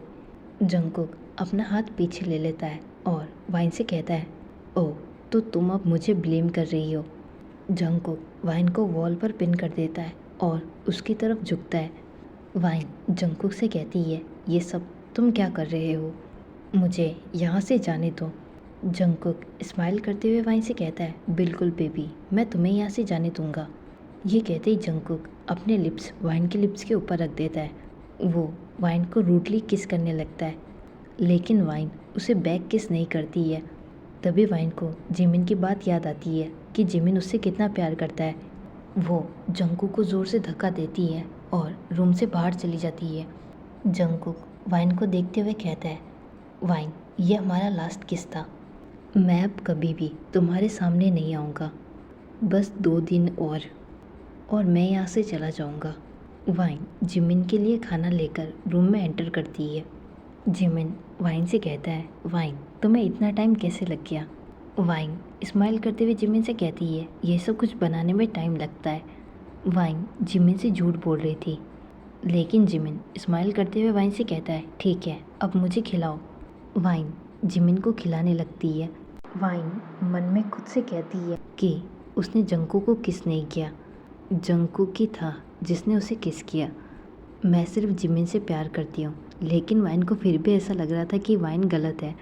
जंगकुक अपना हाथ पीछे ले लेता है और वाइन से कहता है, ओह तो तुम अब मुझे ब्लेम कर रही हो। जंगकुक वाइन को वॉल पर पिन कर देता है और उसकी तरफ झुकता है। वाइन जंगकुक से कहती है, ये सब तुम क्या कर रहे हो, मुझे यहाँ से जाने दो। जंगकुक स्माइल करते हुए वाइन से कहता है, बिल्कुल बेबी, मैं तुम्हें यहाँ से जाने दूंगा। ये कहते ही जंगकुक अपने लिप्स वाइन के लिप्स के ऊपर रख देता है। वो वाइन को रूडली किस करने लगता है, लेकिन वाइन उसे बैक किस नहीं करती है। तभी वाइन को जिमिन की बात याद आती है कि जिमिन उससे कितना प्यार करता है। वो जंगकुक को ज़ोर से धक्का देती है और रूम से बाहर चली जाती है। जंगकुक वाइन को देखते हुए कहता है, वाइन ये हमारा लास्ट किस था, मैं अब कभी भी तुम्हारे सामने नहीं आऊँगा, बस 2 दिन और मैं यहाँ से चला जाऊँगा। वाइन जिमिन के लिए खाना लेकर रूम में एंटर करती है। जिमिन वाइन से कहता है, वाइन तुम्हें इतना टाइम कैसे लग गया? वाइन स्माइल करते हुए जिमिन से कहती है, ये सब कुछ बनाने में टाइम लगता है। वाइन जिमिन से झूठ बोल रही थी, लेकिन जिमिन स्माइल करते हुए वाइन से कहता है, ठीक है, अब मुझे खिलाओ। वाइन जिमिन को खिलाने लगती है। वाइन मन में खुद से कहती है कि उसने जंगकुक को किस नहीं किया, जंगकुक ही था जिसने उसे किस किया। मैं सिर्फ जिमिन से प्यार करती हूँ, लेकिन वाइन को फिर भी ऐसा लग रहा था कि वाइन गलत है।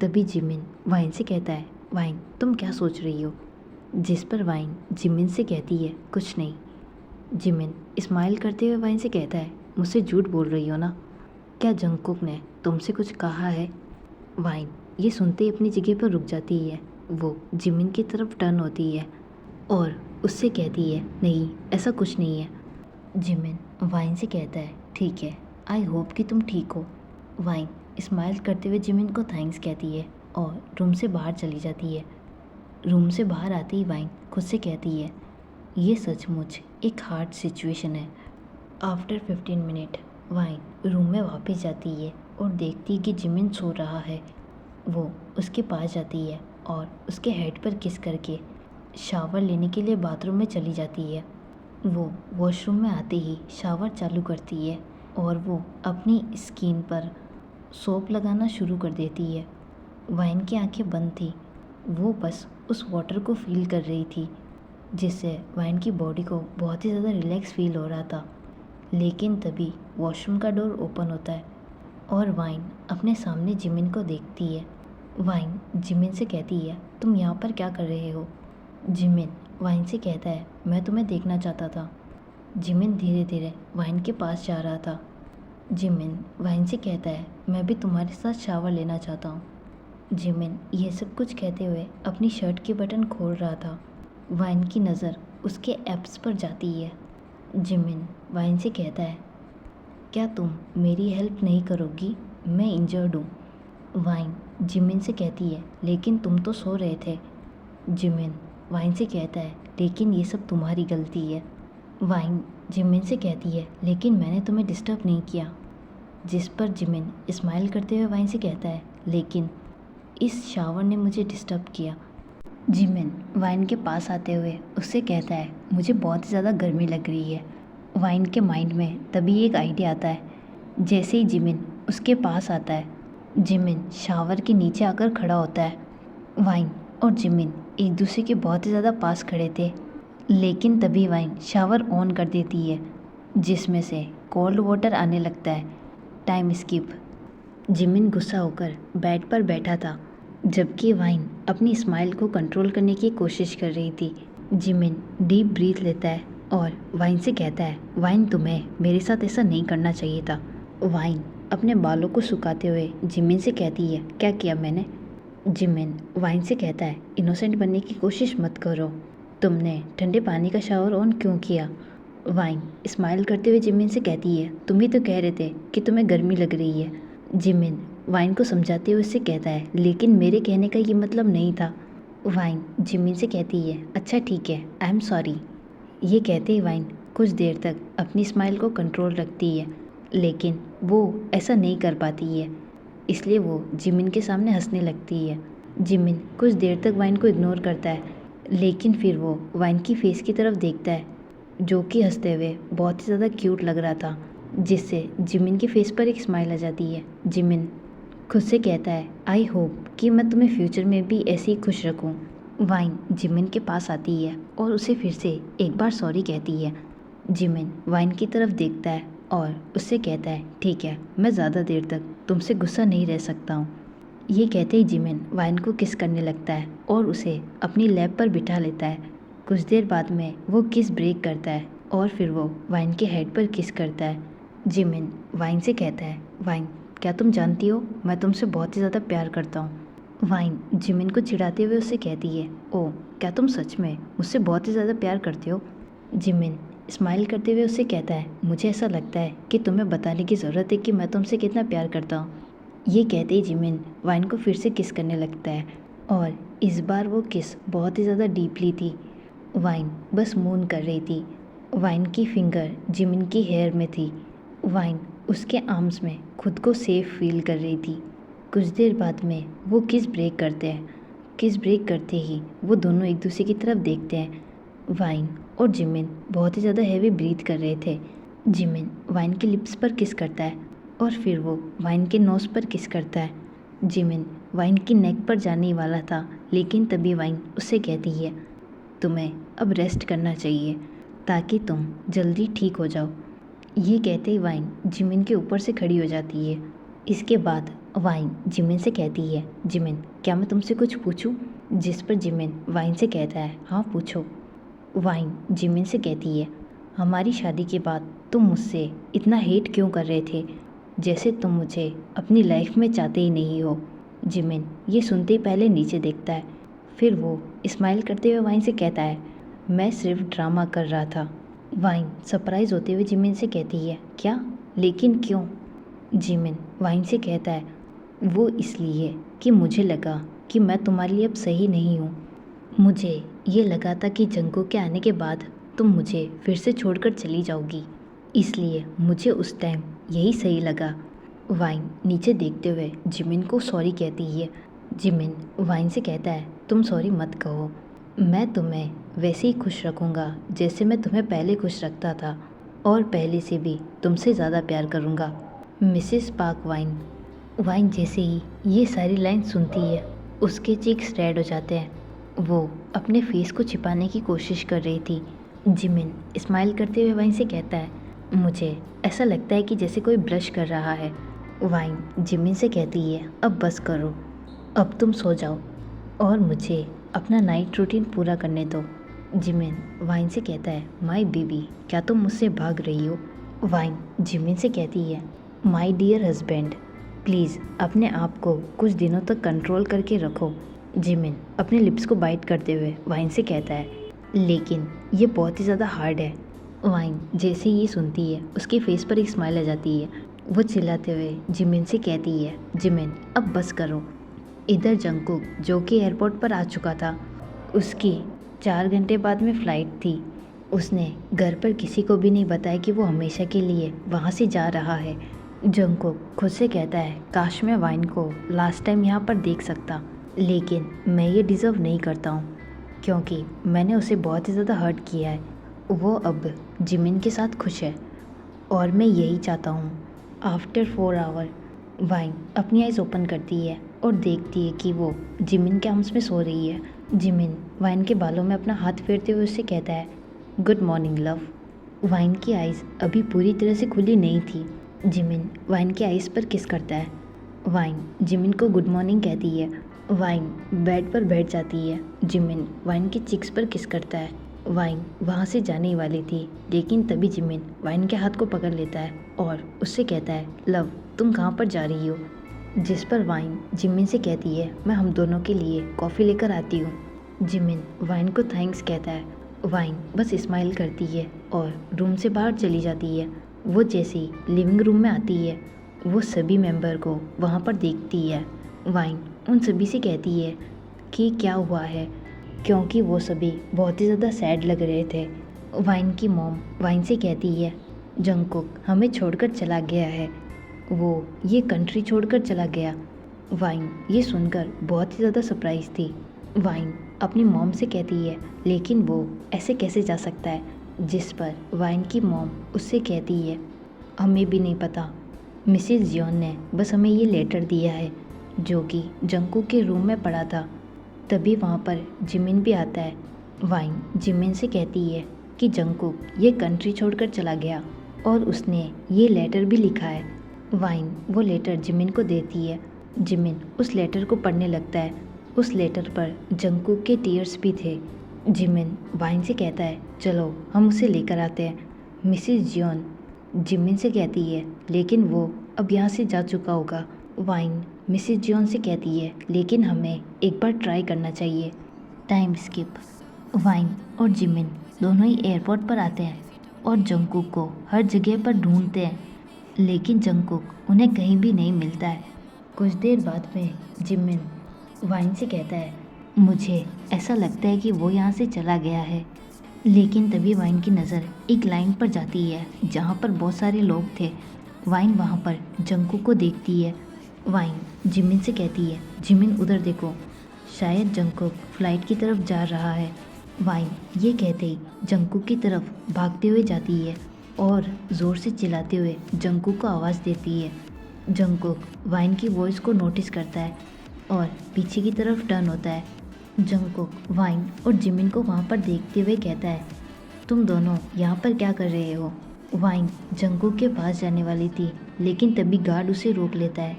तभी जिमिन वाइन से कहता है, वाइन तुम क्या सोच रही हो? जिस पर वाइन जिमिन से कहती है, कुछ नहीं। जिमिन स्माइल करते हुए वाइन से कहता है, मुझसे झूठ बोल रही हो ना, क्या जंगकुक ने तुमसे कुछ कहा है? वाइन ये सुनते ही अपनी जगह पर रुक जाती है। वो जिमिन की तरफ टर्न होती है और उससे कहती है, नहीं ऐसा कुछ नहीं है। जिमिन वाइन से कहता है, ठीक है, आई होप कि तुम ठीक हो। वाइन स्माइल करते हुए जिमिन को थैंक्स कहती है और रूम से बाहर चली जाती है। रूम से बाहर आते ही वाइन खुद से कहती है, ये सचमुच एक हार्ड सिचुएशन है। आफ्टर 15 मिनट वाइन रूम में वापस जाती है और देखती है कि जिमिन सो रहा है। वो उसके पास जाती है और उसके हेड पर किस करके शावर लेने के लिए बाथरूम में चली जाती है। वो वॉशरूम में आते ही शावर चालू करती है और वो अपनी स्किन पर सोप लगाना शुरू कर देती है। वाइन की आंखें बंद थी, वो बस उस वाटर को फील कर रही थी, जिससे वाइन की बॉडी को बहुत ही ज़्यादा रिलैक्स फील हो रहा था। लेकिन तभी वॉशरूम का डोर ओपन होता है और वाइन अपने सामने जिमिन को देखती है। वाइन जिमिन से कहती है, तुम यहाँ पर क्या कर रहे हो? जिमिन वाइन से कहता है, मैं तुम्हें देखना चाहता था। जिमिन धीरे धीरे वाइन के पास जा रहा था। जिमिन वाइन से कहता है, मैं भी तुम्हारे साथ शावर लेना चाहता हूँ। जिमिन ये सब कुछ कहते हुए अपनी शर्ट के बटन खोल रहा था। वाइन की नज़र उसके एब्स पर जाती है। जिमिन वाइन से कहता है, क्या तुम मेरी हेल्प नहीं करोगी? मैं इंजर्ड हूँ। वाइन जिमिन से कहती है, लेकिन तुम तो सो रहे थे। जिमिन वाइन से कहता है, लेकिन ये सब तुम्हारी गलती है। वाइन जिमिन से कहती है, लेकिन मैंने तुम्हें डिस्टर्ब नहीं किया। जिस पर जिमिन स्माइल करते हुए वाइन से कहता है, लेकिन इस शावर ने मुझे डिस्टर्ब किया। जिमिन वाइन के पास आते हुए उससे कहता है, मुझे बहुत ही ज़्यादा गर्मी लग रही है। वाइन के माइंड में तभी एक आइडिया आता है। जैसे ही जिमिन उसके पास आता है, जिमिन शावर के नीचे आकर खड़ा होता है। वाइन और जिमिन एक दूसरे के बहुत ही ज़्यादा पास खड़े थे, लेकिन तभी वाइन शावर ऑन कर देती है, जिसमें से कोल्ड वाटर आने लगता है। Time skip. जिमिन गुस्सा होकर बेड पर बैठा था, जबकि वाइन अपनी स्माइल को कंट्रोल करने की कोशिश कर रही थी। जिमिन डीप ब्रीथ लेता है और वाइन से कहता है, वाइन तुम्हें मेरे साथ ऐसा नहीं करना चाहिए था। वाइन अपने बालों को सुखाते हुए जिमिन से कहती है, क्या किया मैंने? जिमिन वाइन से कहता है, इनोसेंट बनने की कोशिश मत करो। तुमने ठंडे पानी का शावर ऑन क्यों किया? वाइन स्माइल करते हुए जिमिन से कहती है, तुम ही तो कह रहे थे कि तुम्हें गर्मी लग रही है। जिमिन वाइन को समझाते हुए उससे कहता है, लेकिन मेरे कहने का ये मतलब नहीं था। वाइन जिमिन से कहती है, अच्छा ठीक है, आई एम सॉरी। ये कहते ही वाइन कुछ देर तक अपनी स्माइल को कंट्रोल रखती है, लेकिन वो ऐसा नहीं कर पाती है, इसलिए वो जिमिन के सामने हंसने लगती है। जिमिन कुछ देर तक वाइन को इग्नोर करता है, लेकिन फिर वो वाइन की फेस की तरफ देखता है, जो कि हंसते हुए बहुत ही ज़्यादा क्यूट लग रहा था, जिससे जिमिन के फेस पर एक स्माइल आ जाती है। जिमिन खुद से कहता है, आई होप कि मैं तुम्हें फ्यूचर में भी ऐसे ही खुश रखूं। वाइन जिमिन के पास आती है और उसे फिर से एक बार सॉरी कहती है। जिमिन वाइन की तरफ देखता है और उससे कहता है, ठीक है, मैं ज़्यादा देर तक तुमसे गुस्सा नहीं रह सकता हूँ। ये कहते ही जिमिन वाइन को किस करने लगता है और उसे अपनी लैब पर बिठा लेता है। कुछ देर बाद में वो किस ब्रेक करता है और फिर वो वाइन के हेड पर किस करता है। जिमिन वाइन से कहता है, वाइन क्या तुम जानती हो मैं तुमसे बहुत ही ज़्यादा प्यार करता हूँ। वाइन जिमिन को चिढ़ाते हुए उससे कहती है, ओह क्या तुम सच में मुझसे बहुत ही ज़्यादा प्यार करते हो? जिमिन स्माइल करते हुए उससे कहता है, मुझे ऐसा लगता है कि तुम्हें बताने की ज़रूरत है कि मैं तुमसे कितना प्यार करता हूँ। ये कहते ही जिमिन वाइन को फिर से किस करने लगता है और इस बार वो किस बहुत ही ज़्यादा डीपली थी। वाइन बस मून कर रही थी। वाइन की फिंगर जिमिन की हेयर में थी। वाइन उसके आर्म्स में खुद को सेफ फील कर रही थी। कुछ देर बाद में वो किस ब्रेक करते हैं। किस ब्रेक करते ही वो दोनों एक दूसरे की तरफ देखते हैं। वाइन और जिमिन बहुत ही ज़्यादा हैवी ब्रीथ कर रहे थे। जिमिन वाइन के लिप्स पर किस करता है और फिर वो वाइन के नोज़ पर किस करता है। जिमिन वाइन की नेक पर जाने वाला था, लेकिन तभी वाइन उससे कहती है, तुम्हें अब रेस्ट करना चाहिए ताकि तुम जल्दी ठीक हो जाओ। ये कहते ही वाइन जिमिन के ऊपर से खड़ी हो जाती है। इसके बाद वाइन जिमिन से कहती है, जिमिन क्या मैं तुमसे कुछ पूछूं? जिस पर जिमिन वाइन से कहता है, हाँ पूछो। वाइन जिमिन से कहती है, हमारी शादी के बाद तुम मुझसे इतना हेट क्यों कर रहे थे, जैसे तुम मुझे अपनी लाइफ में चाहते ही नहीं हो। जिमिन ये सुनते ही पहले नीचे देखता है, फिर वो स्माइल करते हुए वाइन से कहता है, मैं सिर्फ ड्रामा कर रहा था। वाइन सरप्राइज होते हुए जिमिन से कहती है, क्या? लेकिन क्यों? जिमिन वाइन से कहता है, वो इसलिए कि मुझे लगा कि मैं तुम्हारे लिए अब सही नहीं हूँ। मुझे ये लगा था कि जंगकोक के आने के बाद तुम मुझे फिर से छोड़कर चली जाओगी, इसलिए मुझे उस टाइम यही सही लगा। वाइन नीचे देखते हुए जिमिन को सॉरी कहती है। जिमिन वाइन से कहता है, तुम सॉरी मत कहो, मैं तुम्हें वैसे ही खुश रखूँगा जैसे मैं तुम्हें पहले खुश रखता था, और पहले से भी तुमसे ज़्यादा प्यार करूँगा। Mrs park wine. वाइन जैसे ही ये सारी लाइन सुनती है उसके चीक्स रेड हो जाते हैं। वो अपने फेस को छिपाने की कोशिश कर रही थी। जिमिन स्माइल करते हुए वाइन से कहता है, मुझे ऐसा लगता है कि जैसे कोई ब्लश कर रहा है। वाइन जिमिन से कहती है, अब बस करो, अब तुम सो जाओ और मुझे अपना नाइट रूटीन पूरा करने दो। जिमिन वाइन से कहता है, माय बेबी, क्या तुम मुझसे भाग रही हो? वाइन जिमिन से कहती है, माय डियर हस्बैंड, प्लीज़ अपने आप को कुछ दिनों तक कंट्रोल करके रखो। जिमिन अपने लिप्स को बाइट करते हुए वाइन से कहता है, लेकिन ये बहुत ही ज़्यादा हार्ड है। वाइन जैसे ही ये सुनती है उसके फेस पर एक स्माइल आ जाती है। वो चिल्लाते हुए जिमिन से कहती है, जिमिन अब बस करो। इधर जंगकुक जो कि एयरपोर्ट पर आ चुका था, उसकी 4 घंटे बाद में फ़्लाइट थी। उसने घर पर किसी को भी नहीं बताया कि वो हमेशा के लिए वहाँ से जा रहा है। जंगकुक खुद से कहता है, काश मैं वाइन को लास्ट टाइम यहाँ पर देख सकता, लेकिन मैं ये डिज़र्व नहीं करता हूँ क्योंकि मैंने उसे बहुत ही ज़्यादा हर्ट किया है। वो अब जिमिन के साथ खुश है और मैं यही चाहता हूँ। आफ्टर 4 आवर वाइन अपनी आइज़ ओपन करती है और देखती है कि वो जिमिन के आर्म्स में सो रही है। जिमिन वाइन के बालों में अपना हाथ फेरते हुए उससे कहता है, गुड मॉर्निंग लव। वाइन की आइज़ अभी पूरी तरह से खुली नहीं थी। जिमिन वाइन की आइज़ पर किस करता है। वाइन जिमिन को गुड मॉर्निंग कहती है। वाइन बेड पर बैठ जाती है। जिमिन वाइन की चिक्स पर किस करता है। वाइन वहाँ से जाने ही वाली थी, लेकिन तभी जिमिन वाइन के हाथ को पकड़ लेता है और उससे कहता है, लव तुम कहाँ पर जा रही हो? जिस पर वाइन जिमिन से कहती है, मैं हम दोनों के लिए कॉफ़ी लेकर आती हूँ। जिमिन वाइन को थैंक्स कहता है। वाइन बस स्माइल करती है और रूम से बाहर चली जाती है। वो जैसे ही लिविंग रूम में आती है, वो सभी मेंबर को वहाँ पर देखती है। वाइन उन सभी से कहती है कि क्या हुआ है, क्योंकि वो सभी बहुत ही ज़्यादा सैड लग रहे थे। वाइन की मॉम वाइन से कहती है, जंगकुक हमें छोड़कर चला गया है, वो ये कंट्री छोड़कर चला गया। वाइन ये सुनकर बहुत ही ज़्यादा सरप्राइज थी। वाइन अपनी मॉम से कहती है, लेकिन वो ऐसे कैसे जा सकता है? जिस पर वाइन की मॉम उससे कहती है, हमें भी नहीं पता, मिसेस जियोन ने बस हमें ये लेटर दिया है जो कि जंगकुक के रूम में पड़ा था। तभी वहाँ पर जिमिन भी आता है। वाइन जिमिन से कहती है कि जंगकुक ये कंट्री छोड़कर चला गया और उसने ये लेटर भी लिखा है। वाइन वो लेटर जिमिन को देती है। जिमिन उस लेटर को पढ़ने लगता है। उस लेटर पर जंगकुक के टीयर्स भी थे। जिमिन वाइन से कहता है, चलो हम उसे लेकर आते हैं। मिसेस जियोन जिमिन से कहती है, लेकिन वो अब यहाँ से जा चुका होगा। वाइन मिसेस जियोन से कहती है, लेकिन हमें एक बार ट्राई करना चाहिए। Time skip. वाइन और जिमिन दोनों ही एयरपोर्ट पर आते हैं और जंगकुक को हर जगह पर ढूंढते हैं, लेकिन जंगकुक उन्हें कहीं भी नहीं मिलता है। कुछ देर बाद में जिमिन वाइन से कहता है, मुझे ऐसा लगता है कि वो यहाँ से चला गया है। लेकिन तभी वाइन की नज़र एक लाइन पर जाती है जहाँ पर बहुत सारे लोग थे। वाइन वहाँ पर जंगकुक को देखती है। वाइन जिमिन से कहती है, जिमिन उधर देखो, शायद जंगकुक फ्लाइट की तरफ जा रहा है। वाइन ये कहते ही जंगकुक की तरफ भागते हुए जाती है और ज़ोर से चिल्लाते हुए जंगकुक को आवाज़ देती है। जंगकुक वाइन की वॉइस को नोटिस करता है और पीछे की तरफ टर्न होता है। जंगकुक वाइन और जिमिन को वहाँ पर देखते हुए कहता है, तुम दोनों यहाँ पर क्या कर रहे हो? वाइन जंगकुक के पास जाने वाली थी, लेकिन तभी गार्ड उसे रोक लेता है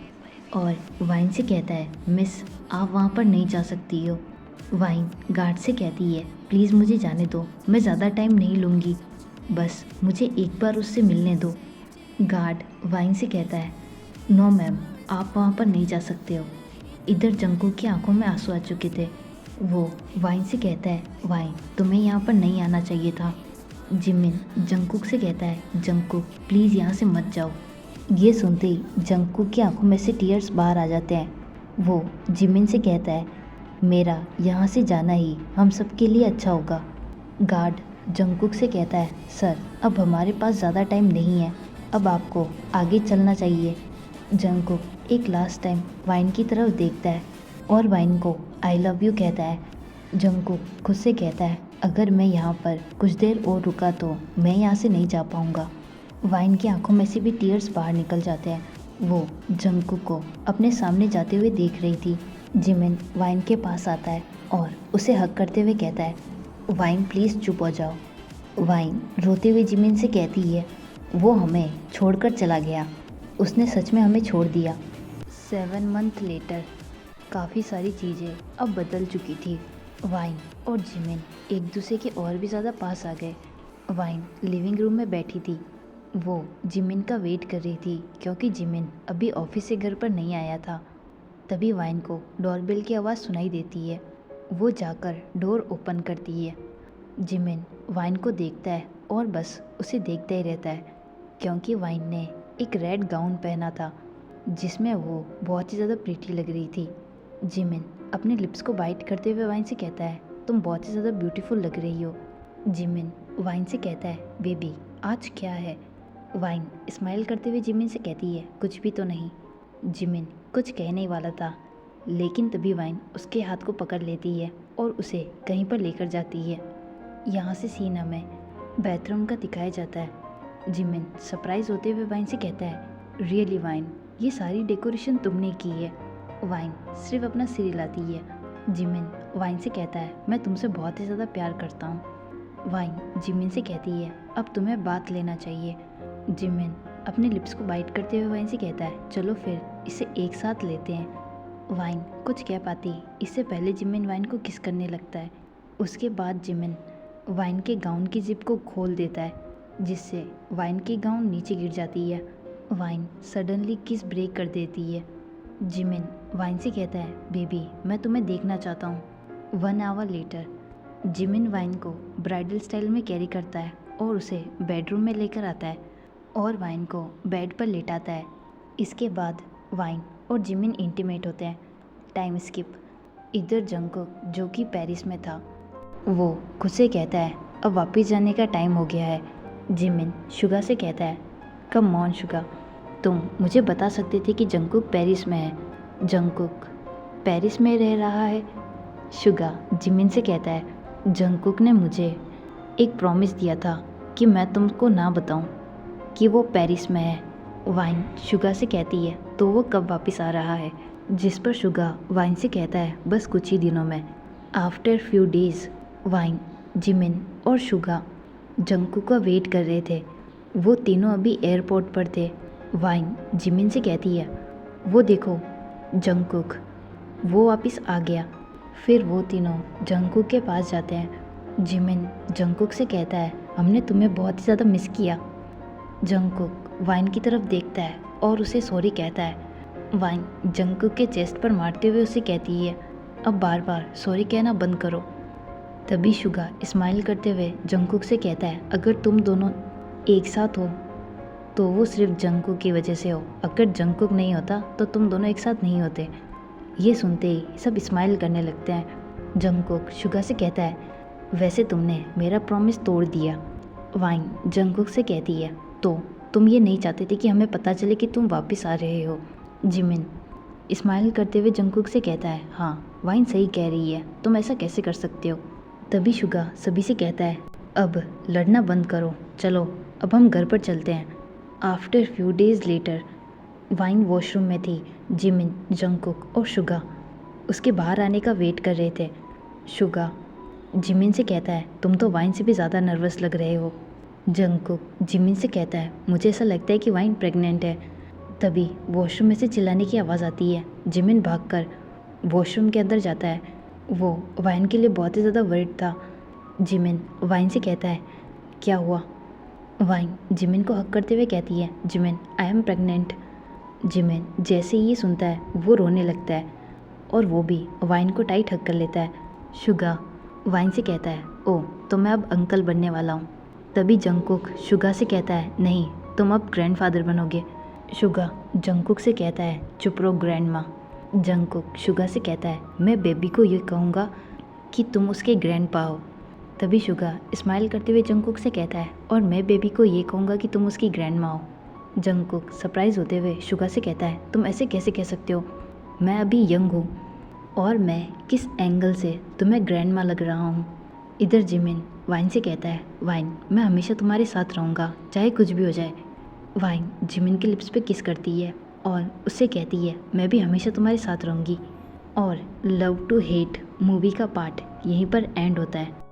और वाइन से कहता है, मिस आप वहाँ पर नहीं जा सकती हो। वाइन गार्ड से कहती है, प्लीज़ मुझे जाने दो, मैं ज़्यादा टाइम नहीं लूँगी, बस मुझे एक बार उससे मिलने दो। गार्ड वाइन से कहता है, नो मैम, आप वहाँ पर नहीं जा सकते हो। इधर जंगकुक की आंखों में आंसू आ चुके थे। वो वाइन से कहता है, वाइन तुम्हें यहाँ पर नहीं आना चाहिए था। जिमिन जंगकुक से कहता है, जंगकुक प्लीज़ यहाँ से मत जाओ। ये सुनते ही जंगकुक की आंखों में से टीयर्स बाहर आ जाते हैं। वो जिमिन से कहता है, मेरा यहाँ से जाना ही हम सबके लिए अच्छा होगा। गार्ड जंगकुक से कहता है, सर अब हमारे पास ज़्यादा टाइम नहीं है, अब आपको आगे चलना चाहिए। जंगकुक एक लास्ट टाइम वाइन की तरफ देखता है और वाइन को आई लव यू कहता है। जंगकुक खुद से कहता है, अगर मैं यहाँ पर कुछ देर और रुका तो मैं यहाँ से नहीं जा पाऊँगा। वाइन की आंखों में से भी टीयर्स बाहर निकल जाते हैं। वो जंगकुक को अपने सामने जाते हुए देख रही थी। जिमिन वाइन के पास आता है और उसे हग करते हुए कहता है, वाइन प्लीज़ चुप हो जाओ। वाइन रोते हुए जिमिन से कहती है, वो हमें छोड़कर चला गया, उसने सच में हमें छोड़ दिया। 7 मंथ लेटर काफ़ी सारी चीज़ें अब बदल चुकी थी। वाइन और जिमिन एक दूसरे के और भी ज़्यादा पास आ गए। वाइन लिविंग रूम में बैठी थी। वो जिमिन का वेट कर रही थी क्योंकि जिमिन अभी ऑफिस से घर पर नहीं आया था। तभी वाइन को डोरबेल की आवाज़ सुनाई देती है। वो जाकर डोर ओपन करती है। जिमिन वाइन को देखता है और बस उसे देखता ही रहता है क्योंकि वाइन ने एक रेड गाउन पहना था जिसमें वो बहुत ही ज़्यादा प्रीटी लग रही थी। जिमिन अपने लिप्स को बाइट करते हुए वाइन से कहता है, तुम बहुत ही ज़्यादा ब्यूटीफुल लग रही हो। जिमिन वाइन से कहता है, बेबी आज क्या है? वाइन स्माइल करते हुए जिमिन से कहती है, कुछ भी तो नहीं। जिमिन कुछ कहने ही वाला था लेकिन तभी वाइन उसके हाथ को पकड़ लेती है और उसे कहीं पर लेकर जाती है। यहाँ से सीन हमें बाथरूम का दिखाया जाता है। जिमिन सरप्राइज होते हुए वाइन से कहता है, रियली वाइन, ये सारी डेकोरेशन तुमने की है। वाइन सिर्फ अपना सिर हिलाती है। जिमिन वाइन से कहता है, मैं तुमसे बहुत ही ज़्यादा प्यार करता हूँ। वाइन जिमिन से कहती है, अब तुम्हें बात लेना चाहिए। जिमिन अपने लिप्स को बाइट करते हुए वाइन से कहता है, चलो फिर इसे एक साथ लेते हैं। वाइन कुछ कह पाती इससे पहले जिमिन वाइन को किस करने लगता है। उसके बाद जिमिन वाइन के गाउन की जिप को खोल देता है जिससे वाइन की गाउन नीचे गिर जाती है। वाइन सडनली किस ब्रेक कर देती है। जिमिन वाइन से कहता है, बेबी मैं तुम्हें देखना चाहता हूँ। 1 आवर लेटर जिमिन वाइन को ब्राइडल स्टाइल में कैरी करता है और उसे बेडरूम में लेकर आता है और वाइन को बेड पर लेटाता है। इसके बाद वाइन और जिमिन इंटीमेट होते हैं। Time skip. इधर जंगकुक जो कि पेरिस में था वो खुद से कहता है, अब वापस जाने का टाइम हो गया है। जिमिन शुगा से कहता है, कम ऑन शुगा, तुम मुझे बता सकते थे कि जंगकुक पेरिस में है। जंगकुक पेरिस में रह रहा है? शुगा जिमिन से कहता है, जंगकुक ने मुझे एक प्रॉमिस दिया था कि मैं तुमको ना बताऊं कि वो पेरिस में है। वाइन शुगा से कहती है, तो वो कब वापस आ रहा है? जिस पर शुगा वाइन से कहता है, बस कुछ ही दिनों में। After few days wine, Jimin और शुगा जंगकुक का वेट कर रहे थे। वो तीनों अभी एयरपोर्ट पर थे। वाइन जिमिन से कहती है, वो देखो जंगकुक, वो वापस आ गया। फिर वो तीनों जंगकुक के पास जाते हैं। जिमिन जंगकुक से कहता है, हमने तुम्हें बहुत ही ज़्यादा मिस किया। जंगकुक वाइन की तरफ देखता है और उसे सॉरी कहता है। वाइन जंगकुक के चेस्ट पर मारते हुए उसे कहती है, अब बार बार सॉरी कहना बंद करो। तभी शुगा स्माइल करते हुए जंगकुक से कहता है, अगर तुम दोनों एक साथ हो तो वो सिर्फ जंगकुक की वजह से हो, अगर जंगकुक नहीं होता तो तुम दोनों एक साथ नहीं होते। ये सुनते ही सब स्माइल करने लगते हैं। जंगकुक शुगा से कहता है, वैसे तुमने मेरा प्रॉमिस तोड़ दिया। वाइन जंगकुक से कहती है, तो तुम ये नहीं चाहते थे कि हमें पता चले कि तुम वापस आ रहे हो। जिमिन स्माइल करते हुए जंगकुक से कहता है, हाँ वाइन सही कह रही है, तुम ऐसा कैसे कर सकते हो। तभी शुगा सभी से कहता है, अब लड़ना बंद करो, चलो अब हम घर पर चलते हैं। After few days later wine washroom में थी। जिमिन, जंगकुक और शुगा उसके बाहर आने का वेट कर रहे थे। शुगा जिमिन से कहता है, तुम तो वाइन से भी ज़्यादा नर्वस लग रहे हो। जंगकुक जिमिन से कहता है, मुझे ऐसा लगता है कि वाइन प्रेग्नेंट है। तभी वॉशरूम में से चिल्लाने की आवाज़ आती है। जिमिन भागकर वॉशरूम के अंदर जाता है। वो वाइन के लिए बहुत ही ज़्यादा वर्ried था। जिमिन वाइन से कहता है, क्या हुआ? वाइन जिमिन को हक करते हुए कहती है, Jimin I am pregnant. Jimin जैसे ही ये सुनता है वो रोने लगता है और वो भी वाइन को टाइट हक कर लेता है। शुगा वाइन से कहता है, ओह तो मैं अब अंकल बनने वाला हूँ। तभी जंगकुक शुगा से कहता है, नहीं तुम अब ग्रैंडफादर बनोगे। शुगा जंगकुक से कहता है, चुप रहो ग्रैंड माँ। जंगकुक शुगा से कहता है, मैं बेबी को ये कहूँगा कि तुम उसके ग्रैंडपा हो। तभी शुगा स्माइल करते हुए जंगकुक से कहता है, और मैं बेबी को ये कहूँगा कि तुम उसकी ग्रैंडमा हो। जंगकुक सरप्राइज होते हुए शुगा से कहता है, तुम ऐसे कैसे कह सकते हो, मैं अभी यंग हूँ और मैं किस एंगल से तुम्हें ग्रैंडमा लग रहा हूँ। इधर जिमिन वाइन से कहता है, वाइन मैं हमेशा तुम्हारे साथ रहूँगा चाहे कुछ भी हो जाए। वाइन जिमिन के लिप्स पे किस करती है और उससे कहती है, मैं भी हमेशा तुम्हारे साथ रहूँगी। और लव टू हेट मूवी का पार्ट यहीं पर एंड होता है।